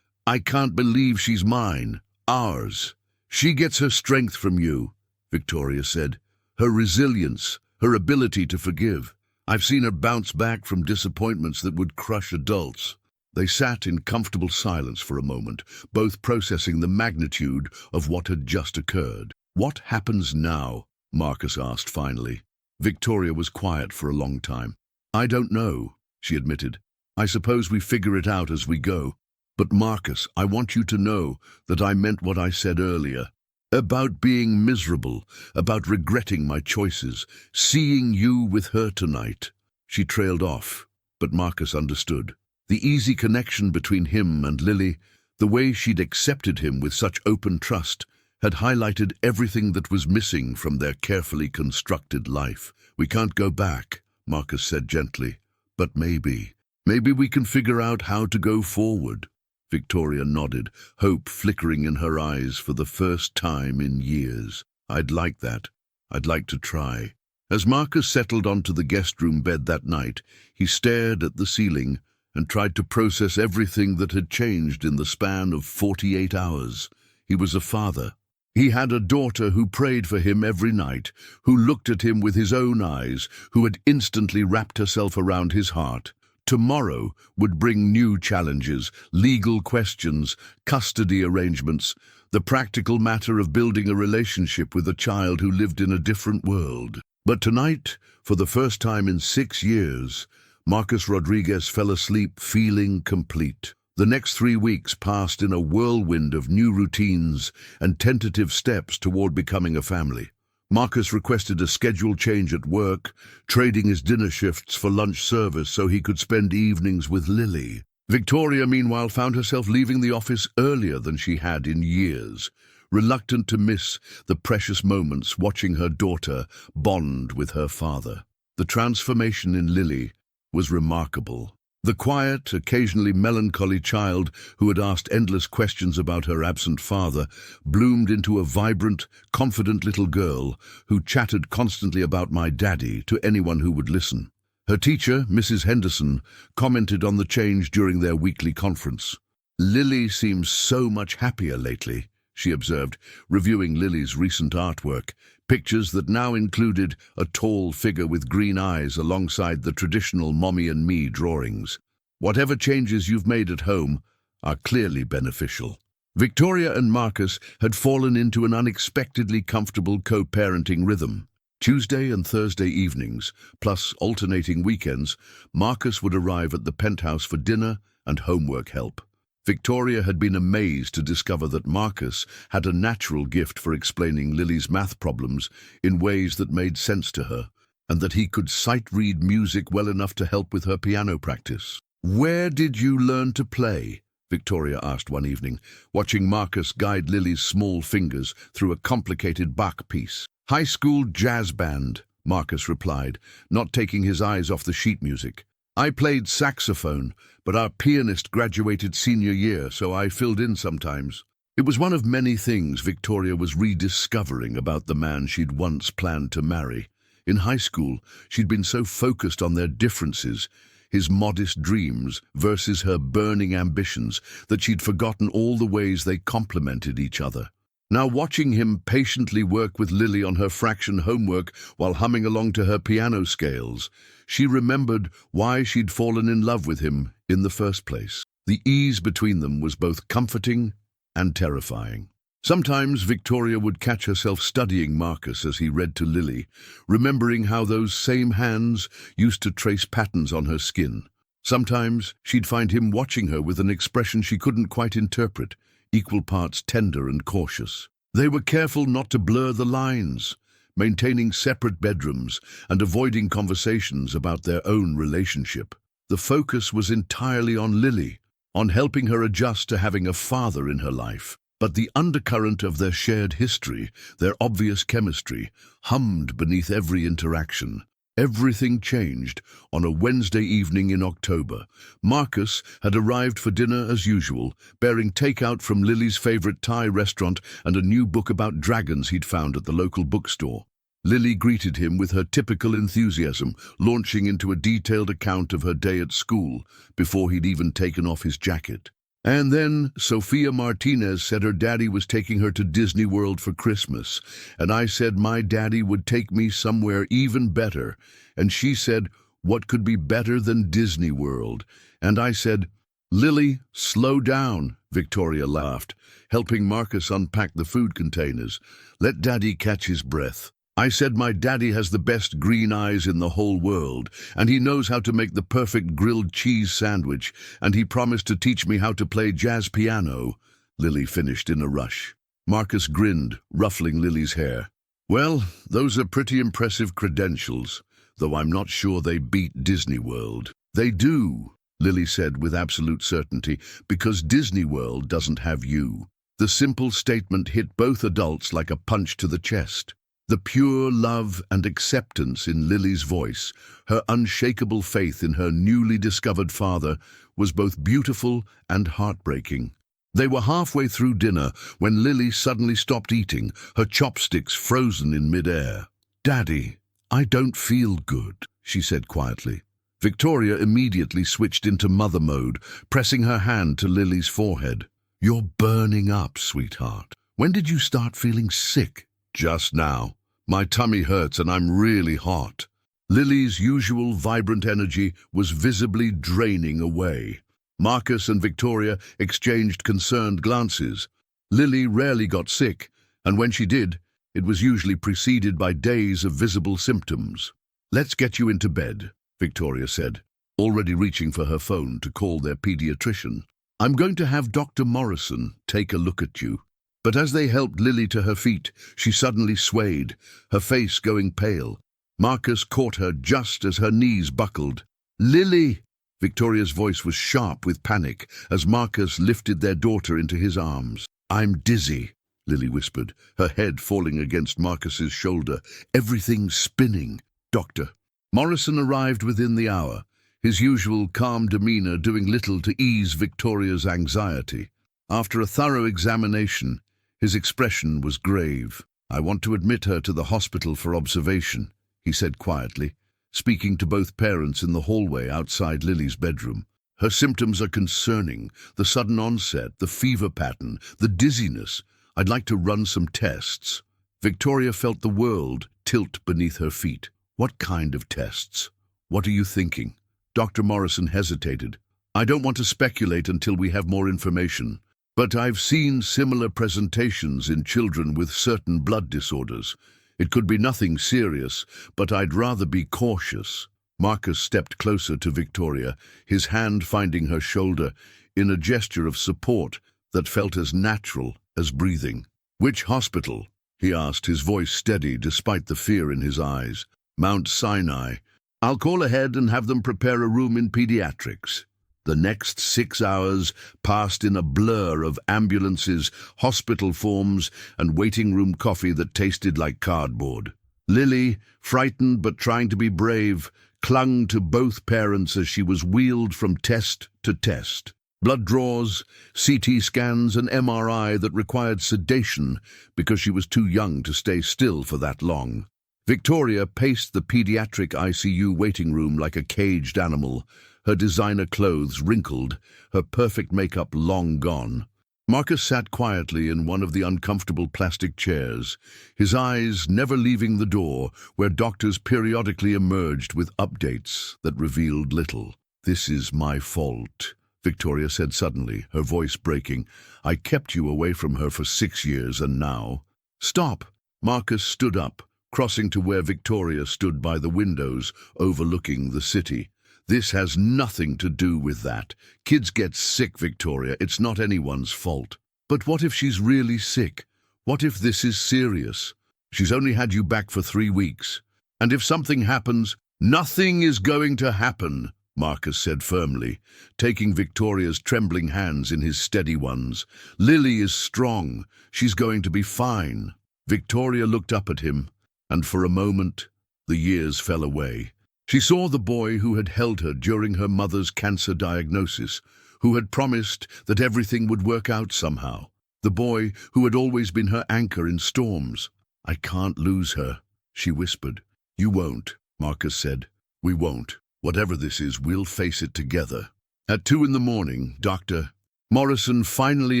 I can't believe she's mine, ours. She gets her strength from you," Victoria said. "Her resilience, her ability to forgive. I've seen her bounce back from disappointments that would crush adults." They sat in comfortable silence for a moment, both processing the magnitude of what had just occurred. "What happens now?" Marcus asked finally. Victoria was quiet for a long time. "I don't know," she admitted. "I suppose we figure it out as we go. But Marcus, I want you to know that I meant what I said earlier. About being miserable, about regretting my choices, seeing you with her tonight." She trailed off, but Marcus understood. The easy connection between him and Lily, the way she'd accepted him with such open trust, had highlighted everything that was missing from their carefully constructed life. "We can't go back," Marcus said gently, "but maybe we can figure out how to go forward." Victoria nodded, hope flickering in her eyes for the first time in years. "I'd like that. I'd like to try." As Marcus settled onto the guest room bed that night, he stared at the ceiling and tried to process everything that had changed in the span of 48 hours. He was a father. He had a daughter who prayed for him every night, who looked at him with his own eyes, who had instantly wrapped herself around his heart. Tomorrow would bring new challenges, legal questions, custody arrangements, the practical matter of building a relationship with a child who lived in a different world. But tonight, for the first time in 6 years, Marcus Rodriguez fell asleep feeling complete. The next 3 weeks passed in a whirlwind of new routines and tentative steps toward becoming a family. Marcus requested a schedule change at work, trading his dinner shifts for lunch service so he could spend evenings with Lily. Victoria, meanwhile, found herself leaving the office earlier than she had in years, reluctant to miss the precious moments watching her daughter bond with her father. The transformation in Lily was remarkable. The quiet, occasionally melancholy child who had asked endless questions about her absent father bloomed into a vibrant, confident little girl who chatted constantly about "my daddy" to anyone who would listen. Her teacher, Mrs. Henderson, commented on the change during their weekly conference. "Lily seems so much happier lately," she observed, reviewing Lily's recent artwork, pictures that now included a tall figure with green eyes alongside the traditional Mommy and Me drawings. "Whatever changes you've made at home are clearly beneficial." Victoria and Marcus had fallen into an unexpectedly comfortable co-parenting rhythm. Tuesday and Thursday evenings, plus alternating weekends, Marcus would arrive at the penthouse for dinner and homework help. Victoria had been amazed to discover that Marcus had a natural gift for explaining Lily's math problems in ways that made sense to her, and that he could sight-read music well enough to help with her piano practice. "Where did you learn to play?" Victoria asked one evening, watching Marcus guide Lily's small fingers through a complicated Bach piece. "High school jazz band," Marcus replied, not taking his eyes off the sheet music. "I played saxophone, but our pianist graduated senior year, so I filled in sometimes." It was one of many things Victoria was rediscovering about the man she'd once planned to marry. In high school, she'd been so focused on their differences, his modest dreams versus her burning ambitions, that she'd forgotten all the ways they complemented each other. Now, watching him patiently work with Lily on her fraction homework while humming along to her piano scales, she remembered why she'd fallen in love with him in the first place. The ease between them was both comforting and terrifying. Sometimes Victoria would catch herself studying Marcus as he read to Lily, remembering how those same hands used to trace patterns on her skin. Sometimes she'd find him watching her with an expression she couldn't quite interpret, equal parts tender and cautious. They were careful not to blur the lines, maintaining separate bedrooms and avoiding conversations about their own relationship. The focus was entirely on Lily, on helping her adjust to having a father in her life. But the undercurrent of their shared history, their obvious chemistry, hummed beneath every interaction. Everything changed on a Wednesday evening in October. Marcus had arrived for dinner as usual, bearing takeout from Lily's favorite Thai restaurant and a new book about dragons he'd found at the local bookstore. Lily greeted him with her typical enthusiasm, launching into a detailed account of her day at school before he'd even taken off his jacket. And then Sofia Martinez said her daddy was taking her to Disney World for Christmas, and I said my daddy would take me somewhere even better, and she said, what could be better than Disney World? And I said, Lily, slow down, Victoria laughed, helping Marcus unpack the food containers. Let daddy catch his breath. I said my daddy has the best green eyes in the whole world, and he knows how to make the perfect grilled cheese sandwich, and he promised to teach me how to play jazz piano. Lily finished in a rush. Marcus grinned, ruffling Lily's hair. Well, those are pretty impressive credentials, though I'm not sure they beat Disney World. They do, Lily said with absolute certainty, because Disney World doesn't have you. The simple statement hit both adults like a punch to the chest. The pure love and acceptance in Lily's voice, her unshakable faith in her newly discovered father, was both beautiful and heartbreaking. They were halfway through dinner when Lily suddenly stopped eating, her chopsticks frozen in midair. Daddy, I don't feel good, she said quietly. Victoria immediately switched into mother mode, pressing her hand to Lily's forehead. You're burning up, sweetheart. When did you start feeling sick? Just now. My tummy hurts and I'm really hot. Lily's usual vibrant energy was visibly draining away. Marcus and Victoria exchanged concerned glances. Lily rarely got sick, and when she did, it was usually preceded by days of visible symptoms. Let's get you into bed, Victoria said, already reaching for her phone to call their pediatrician. I'm going to have Dr. Morrison take a look at you. But as they helped Lily to her feet, she suddenly swayed, her face going pale. Marcus caught her just as her knees buckled. Lily! Victoria's voice was sharp with panic as Marcus lifted their daughter into his arms. I'm dizzy, Lily whispered, her head falling against Marcus's shoulder, everything spinning. Doctor. Morrison arrived within the hour, his usual calm demeanor doing little to ease Victoria's anxiety. After a thorough examination, his expression was grave. I want to admit her to the hospital for observation, he said quietly, speaking to both parents in the hallway outside Lily's bedroom. Her symptoms are concerning, the sudden onset, the fever pattern, the dizziness. I'd like to run some tests. Victoria felt the world tilt beneath her feet. What kind of tests? What are you thinking? Dr. Morrison hesitated. I don't want to speculate until we have more information. But I've seen similar presentations in children with certain blood disorders. It could be nothing serious, but I'd rather be cautious. Marcus stepped closer to Victoria, his hand finding her shoulder, in a gesture of support that felt as natural as breathing. Which hospital? He asked, his voice steady despite the fear in his eyes. Mount Sinai. I'll call ahead and have them prepare a room in pediatrics. The next 6 hours passed in a blur of ambulances, hospital forms, and waiting room coffee that tasted like cardboard. Lily, frightened but trying to be brave, clung to both parents as she was wheeled from test to test. Blood draws, CT scans, and MRI that required sedation because she was too young to stay still for that long. Victoria paced the pediatric ICU waiting room like a caged animal, her designer clothes wrinkled, her perfect makeup long gone. Marcus sat quietly in one of the uncomfortable plastic chairs, his eyes never leaving the door, where doctors periodically emerged with updates that revealed little. This is my fault, Victoria said suddenly, her voice breaking. "I kept you away from her for 6 years, and now—" "Stop!" Marcus stood up, crossing to where Victoria stood by the windows overlooking the city. "This has nothing to do with that. Kids get sick, Victoria. It's not anyone's fault." "But what if she's really sick? What if this is serious? She's only had you back for 3 weeks. And if something happens—" "Nothing is going to happen," Marcus said firmly, taking Victoria's trembling hands in his steady ones. "Lily is strong. She's going to be fine." Victoria looked up at him, and for a moment the years fell away. She saw the boy who had held her during her mother's cancer diagnosis, who had promised that everything would work out somehow. The boy who had always been her anchor in storms. "I can't lose her," she whispered. "You won't," Marcus said. "We won't. Whatever this is, we'll face it together." At 2 in the morning, Dr. Morrison finally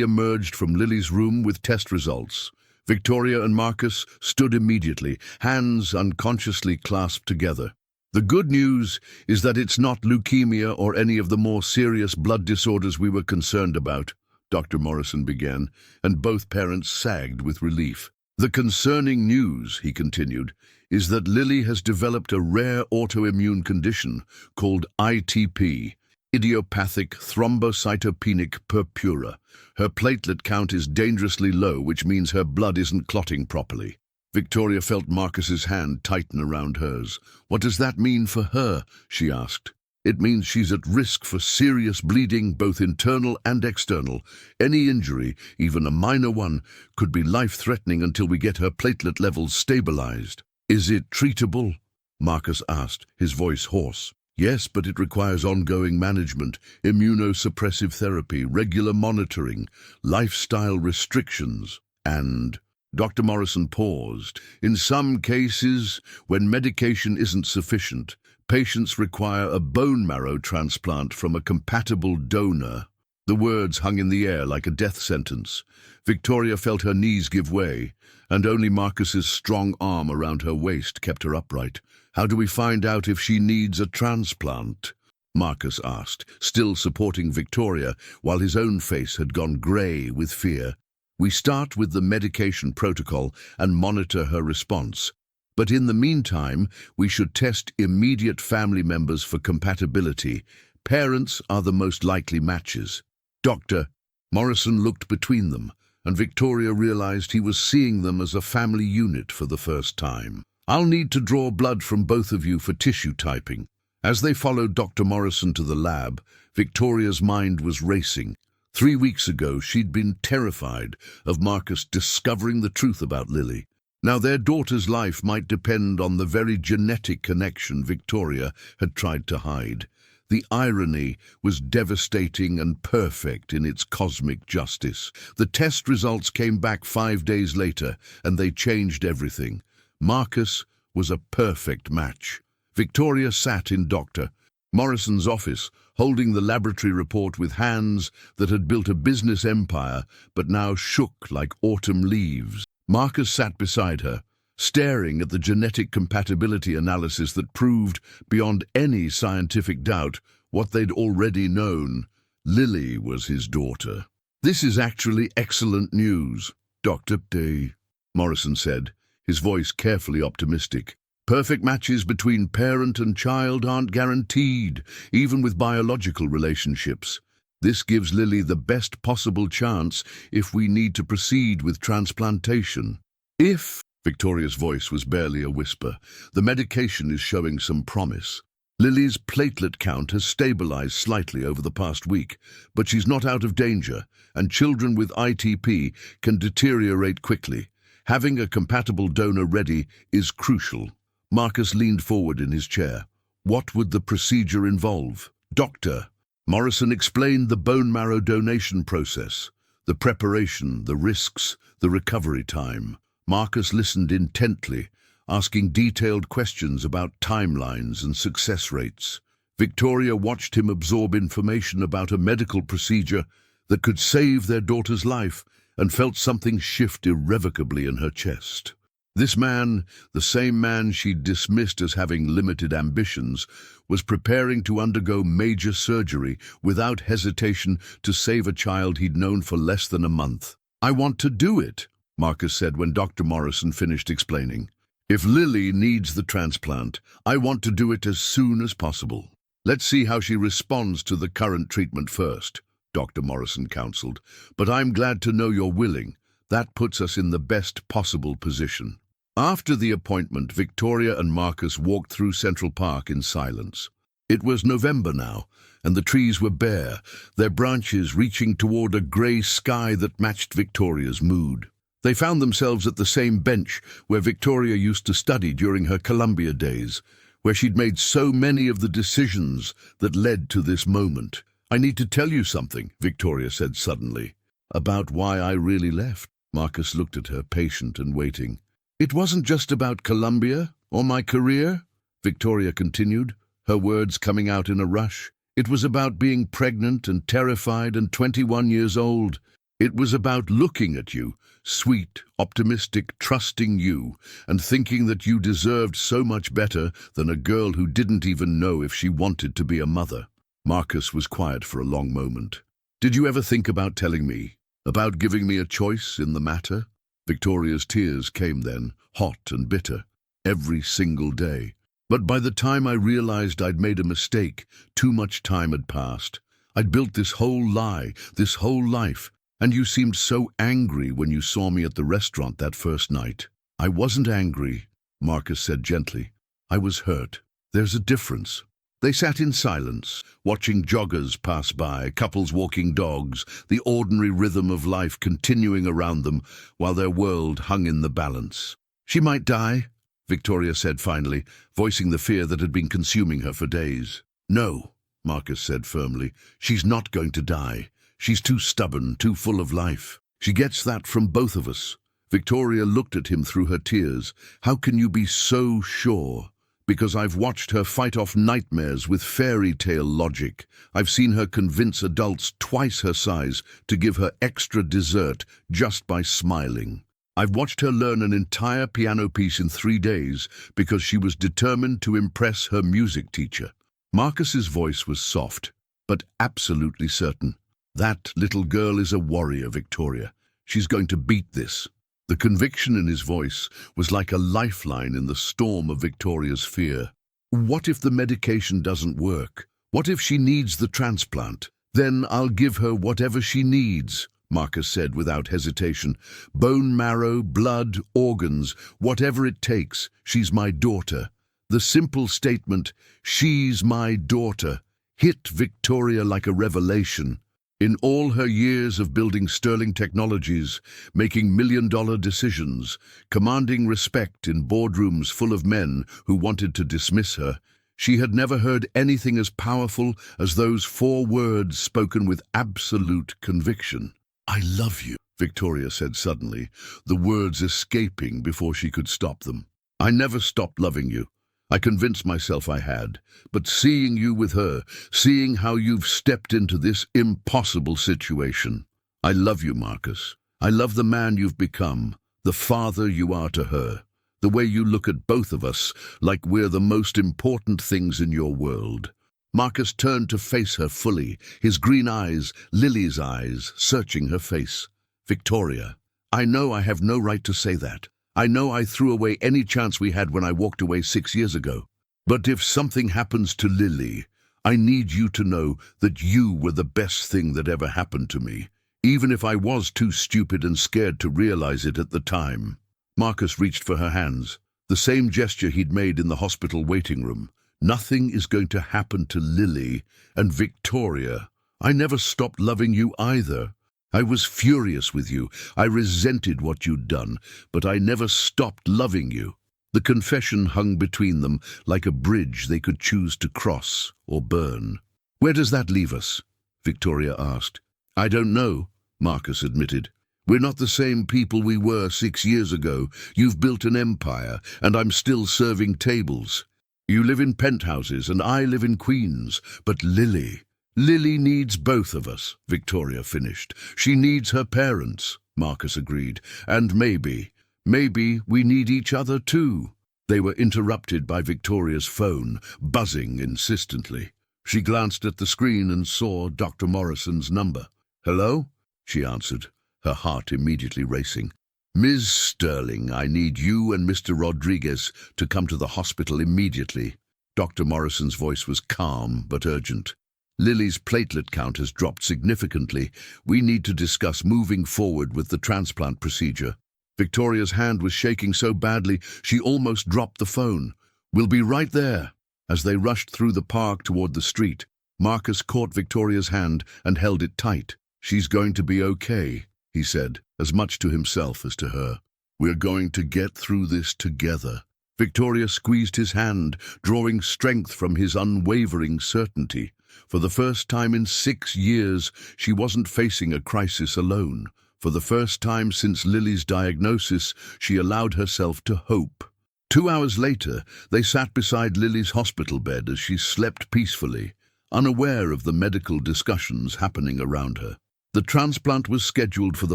emerged from Lily's room with test results. Victoria and Marcus stood immediately, hands unconsciously clasped together. "The good news is that it's not leukemia or any of the more serious blood disorders we were concerned about," Dr. Morrison began, and both parents sagged with relief. "The concerning news," he continued, "is that Lily has developed a rare autoimmune condition called ITP, idiopathic thrombocytopenic purpura. Her platelet count is dangerously low, which means her blood isn't clotting properly." Victoria felt Marcus's hand tighten around hers. "What does that mean for her?" she asked. "It means she's at risk for serious bleeding, both internal and external. Any injury, even a minor one, could be life-threatening until we get her platelet levels stabilized." "Is it treatable?" Marcus asked, his voice hoarse. "Yes, but it requires ongoing management, immunosuppressive therapy, regular monitoring, lifestyle restrictions, and—" Dr. Morrison paused. "In some cases, when medication isn't sufficient, patients require a bone marrow transplant from a compatible donor." The words hung in the air like a death sentence. Victoria felt her knees give way, and only Marcus's strong arm around her waist kept her upright. "How do we find out if she needs a transplant?" Marcus asked, still supporting Victoria, while his own face had gone grey with fear. "We start with the medication protocol and monitor her response. But in the meantime, we should test immediate family members for compatibility. Parents are the most likely matches." Dr. Morrison looked between them, and Victoria realized he was seeing them as a family unit for the first time. "I'll need to draw blood from both of you for tissue typing." As they followed Dr. Morrison to the lab, Victoria's mind was racing. 3 weeks ago, she'd been terrified of Marcus discovering the truth about Lily. Now their daughter's life might depend on the very genetic connection Victoria had tried to hide. The irony was devastating and perfect in its cosmic justice. The test results came back 5 days later, and they changed everything. Marcus was a perfect match. Victoria sat in Dr. Morrison's office, holding the laboratory report with hands that had built a business empire but now shook like autumn leaves. Marcus sat beside her, staring at the genetic compatibility analysis that proved, beyond any scientific doubt, what they'd already known. Lily was his daughter. "This is actually excellent news, Dr. D," Morrison said, his voice carefully optimistic. "Perfect matches between parent and child aren't guaranteed, even with biological relationships. This gives Lily the best possible chance if we need to proceed with transplantation. If," Victoria's voice was barely a whisper, "the medication is showing some promise. Lily's platelet count has stabilized slightly over the past week, but she's not out of danger, and children with ITP can deteriorate quickly. Having a compatible donor ready is crucial." Marcus leaned forward in his chair. "What would the procedure involve?" "Doctor." Morrison explained the bone marrow donation process, the preparation, the risks, the recovery time. Marcus listened intently, asking detailed questions about timelines and success rates. Victoria watched him absorb information about a medical procedure that could save their daughter's life and felt something shift irrevocably in her chest. This man, the same man she'd dismissed as having limited ambitions, was preparing to undergo major surgery without hesitation to save a child he'd known for less than a month. "I want to do it," Marcus said when Dr. Morrison finished explaining. "If Lily needs the transplant, I want to do it as soon as possible. Let's see how she responds to the current treatment first," Dr. Morrison counseled. "But I'm glad to know you're willing. That puts us in the best possible position." After the appointment, Victoria and Marcus walked through Central Park in silence. It was November now, and the trees were bare, their branches reaching toward a grey sky that matched Victoria's mood. They found themselves at the same bench where Victoria used to study during her Columbia days, where she'd made so many of the decisions that led to this moment. "I need to tell you something," Victoria said suddenly. "About why I really left." Marcus looked at her, patient and waiting. "It wasn't just about Columbia or my career," Victoria continued, her words coming out in a rush. "It was about being pregnant and terrified and 21 years old. It was about looking at you, sweet, optimistic, trusting you, and thinking that you deserved so much better than a girl who didn't even know if she wanted to be a mother." Marcus was quiet for a long moment. "Did you ever think about telling me? About giving me a choice in the matter?" Victoria's tears came then, hot and bitter, every single day. "But by the time I realized I'd made a mistake, too much time had passed. I'd built this whole lie, this whole life, and you seemed so angry when you saw me at the restaurant that first night." "I wasn't angry," Marcus said gently. "I was hurt. There's a difference." They sat in silence, watching joggers pass by, couples walking dogs, the ordinary rhythm of life continuing around them while their world hung in the balance. "She might die," Victoria said finally, voicing the fear that had been consuming her for days. "No," Marcus said firmly, "she's not going to die. She's too stubborn, too full of life. She gets that from both of us." Victoria looked at him through her tears. "How can you be so sure?" "Because I've watched her fight off nightmares with fairy tale logic. I've seen her convince adults twice her size to give her extra dessert just by smiling. I've watched her learn an entire piano piece in 3 days because she was determined to impress her music teacher." Marcus's voice was soft, but absolutely certain. "That little girl is a warrior, Victoria. She's going to beat this." The conviction in his voice was like a lifeline in the storm of Victoria's fear. "What if the medication doesn't work? What if she needs the transplant? Then I'll give her whatever she needs," Marcus said without hesitation. "Bone marrow, blood, organs, whatever it takes. She's my daughter." The simple statement, "She's my daughter," hit Victoria like a revelation. In all her years of building sterling technologies, making million-dollar decisions, commanding respect in boardrooms full of men who wanted to dismiss her, she had never heard anything as powerful as those 4 words spoken with absolute conviction. "I love you," Victoria said suddenly, the words escaping before she could stop them. "I never stopped loving you. I convinced myself I had, but seeing you with her, seeing how you've stepped into this impossible situation. I love you, Marcus. I love the man you've become, the father you are to her, the way you look at both of us like we're the most important things in your world." Marcus turned to face her fully, his green eyes, Lily's eyes, searching her face. "Victoria, I know I have no right to say that. I know I threw away any chance we had when I walked away 6 years ago. But if something happens to Lily, I need you to know that you were the best thing that ever happened to me, even if I was too stupid and scared to realize it at the time." Marcus reached for her hands, the same gesture he'd made in the hospital waiting room. "Nothing is going to happen to Lily, and Victoria, I never stopped loving you either. I was furious with you. I resented what you'd done, but I never stopped loving you." The confession hung between them like a bridge they could choose to cross or burn. "Where does that leave us?" Victoria asked. "I don't know," Marcus admitted. "We're not the same people we were 6 years ago. You've built an empire, and I'm still serving tables. You live in penthouses, and I live in Queens. But Lily needs both of us," Victoria finished. "She needs her parents," Marcus agreed. "And maybe Maybe we need each other too. They were interrupted by Victoria's phone, buzzing insistently. She glanced at the screen and saw Dr. Morrison's number. "Hello?" she answered, her heart immediately racing. "Ms. Sterling, I need you and Mr. Rodriguez to come to the hospital immediately." Dr. Morrison's voice was calm but urgent. "Lily's platelet count has dropped significantly. We need to discuss moving forward with the transplant procedure." Victoria's hand was shaking so badly she almost dropped the phone. "We'll be right there." As they rushed through the park toward the street, Marcus caught Victoria's hand and held it tight. "She's going to be okay," he said, as much to himself as to her. "We're going to get through this together." Victoria squeezed his hand, drawing strength from his unwavering certainty. For the first time in 6 years, she wasn't facing a crisis alone. For the first time since Lily's diagnosis, she allowed herself to hope. 2 hours later, they sat beside Lily's hospital bed as she slept peacefully, unaware of the medical discussions happening around her. The transplant was scheduled for the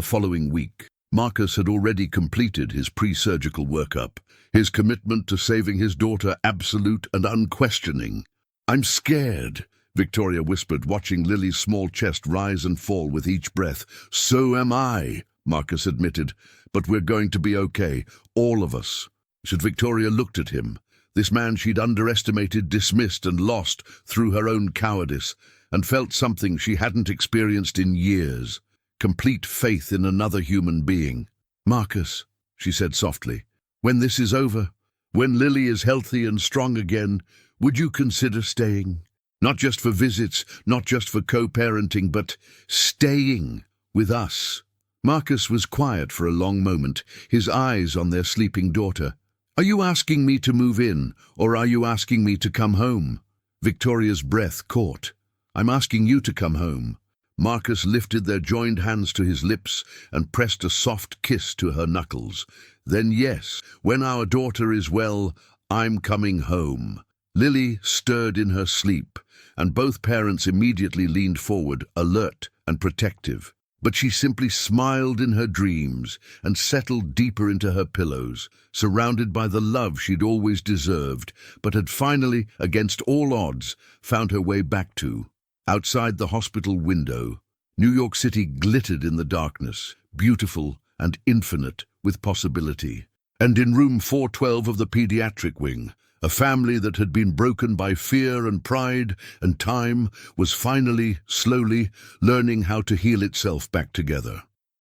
following week. Marcus had already completed his pre-surgical workup, his commitment to saving his daughter absolute and unquestioning. "I'm scared," Victoria whispered, watching Lily's small chest rise and fall with each breath. "So am I," Marcus admitted, "but we're going to be okay, all of us." As Victoria looked at him, this man she'd underestimated, dismissed and lost through her own cowardice, and felt something she hadn't experienced in years, complete faith in another human being. "Marcus," she said softly, "when this is over, when Lily is healthy and strong again, would you consider staying? Not just for visits, not just for co-parenting, but staying with us." Marcus was quiet for a long moment, his eyes on their sleeping daughter. "Are you asking me to move in, or are you asking me to come home?" Victoria's breath caught. "I'm asking you to come home." Marcus lifted their joined hands to his lips and pressed a soft kiss to her knuckles. "Then yes, when our daughter is well, I'm coming home." Lily stirred in her sleep, and both parents immediately leaned forward, alert and protective. But she simply smiled in her dreams and settled deeper into her pillows, surrounded by the love she'd always deserved, but had finally, against all odds, found her way back to. Outside the hospital window, New York City glittered in the darkness, beautiful and infinite with possibility. And in room 412 of the pediatric wing, a family that had been broken by fear and pride and time was finally, slowly, learning how to heal itself back together.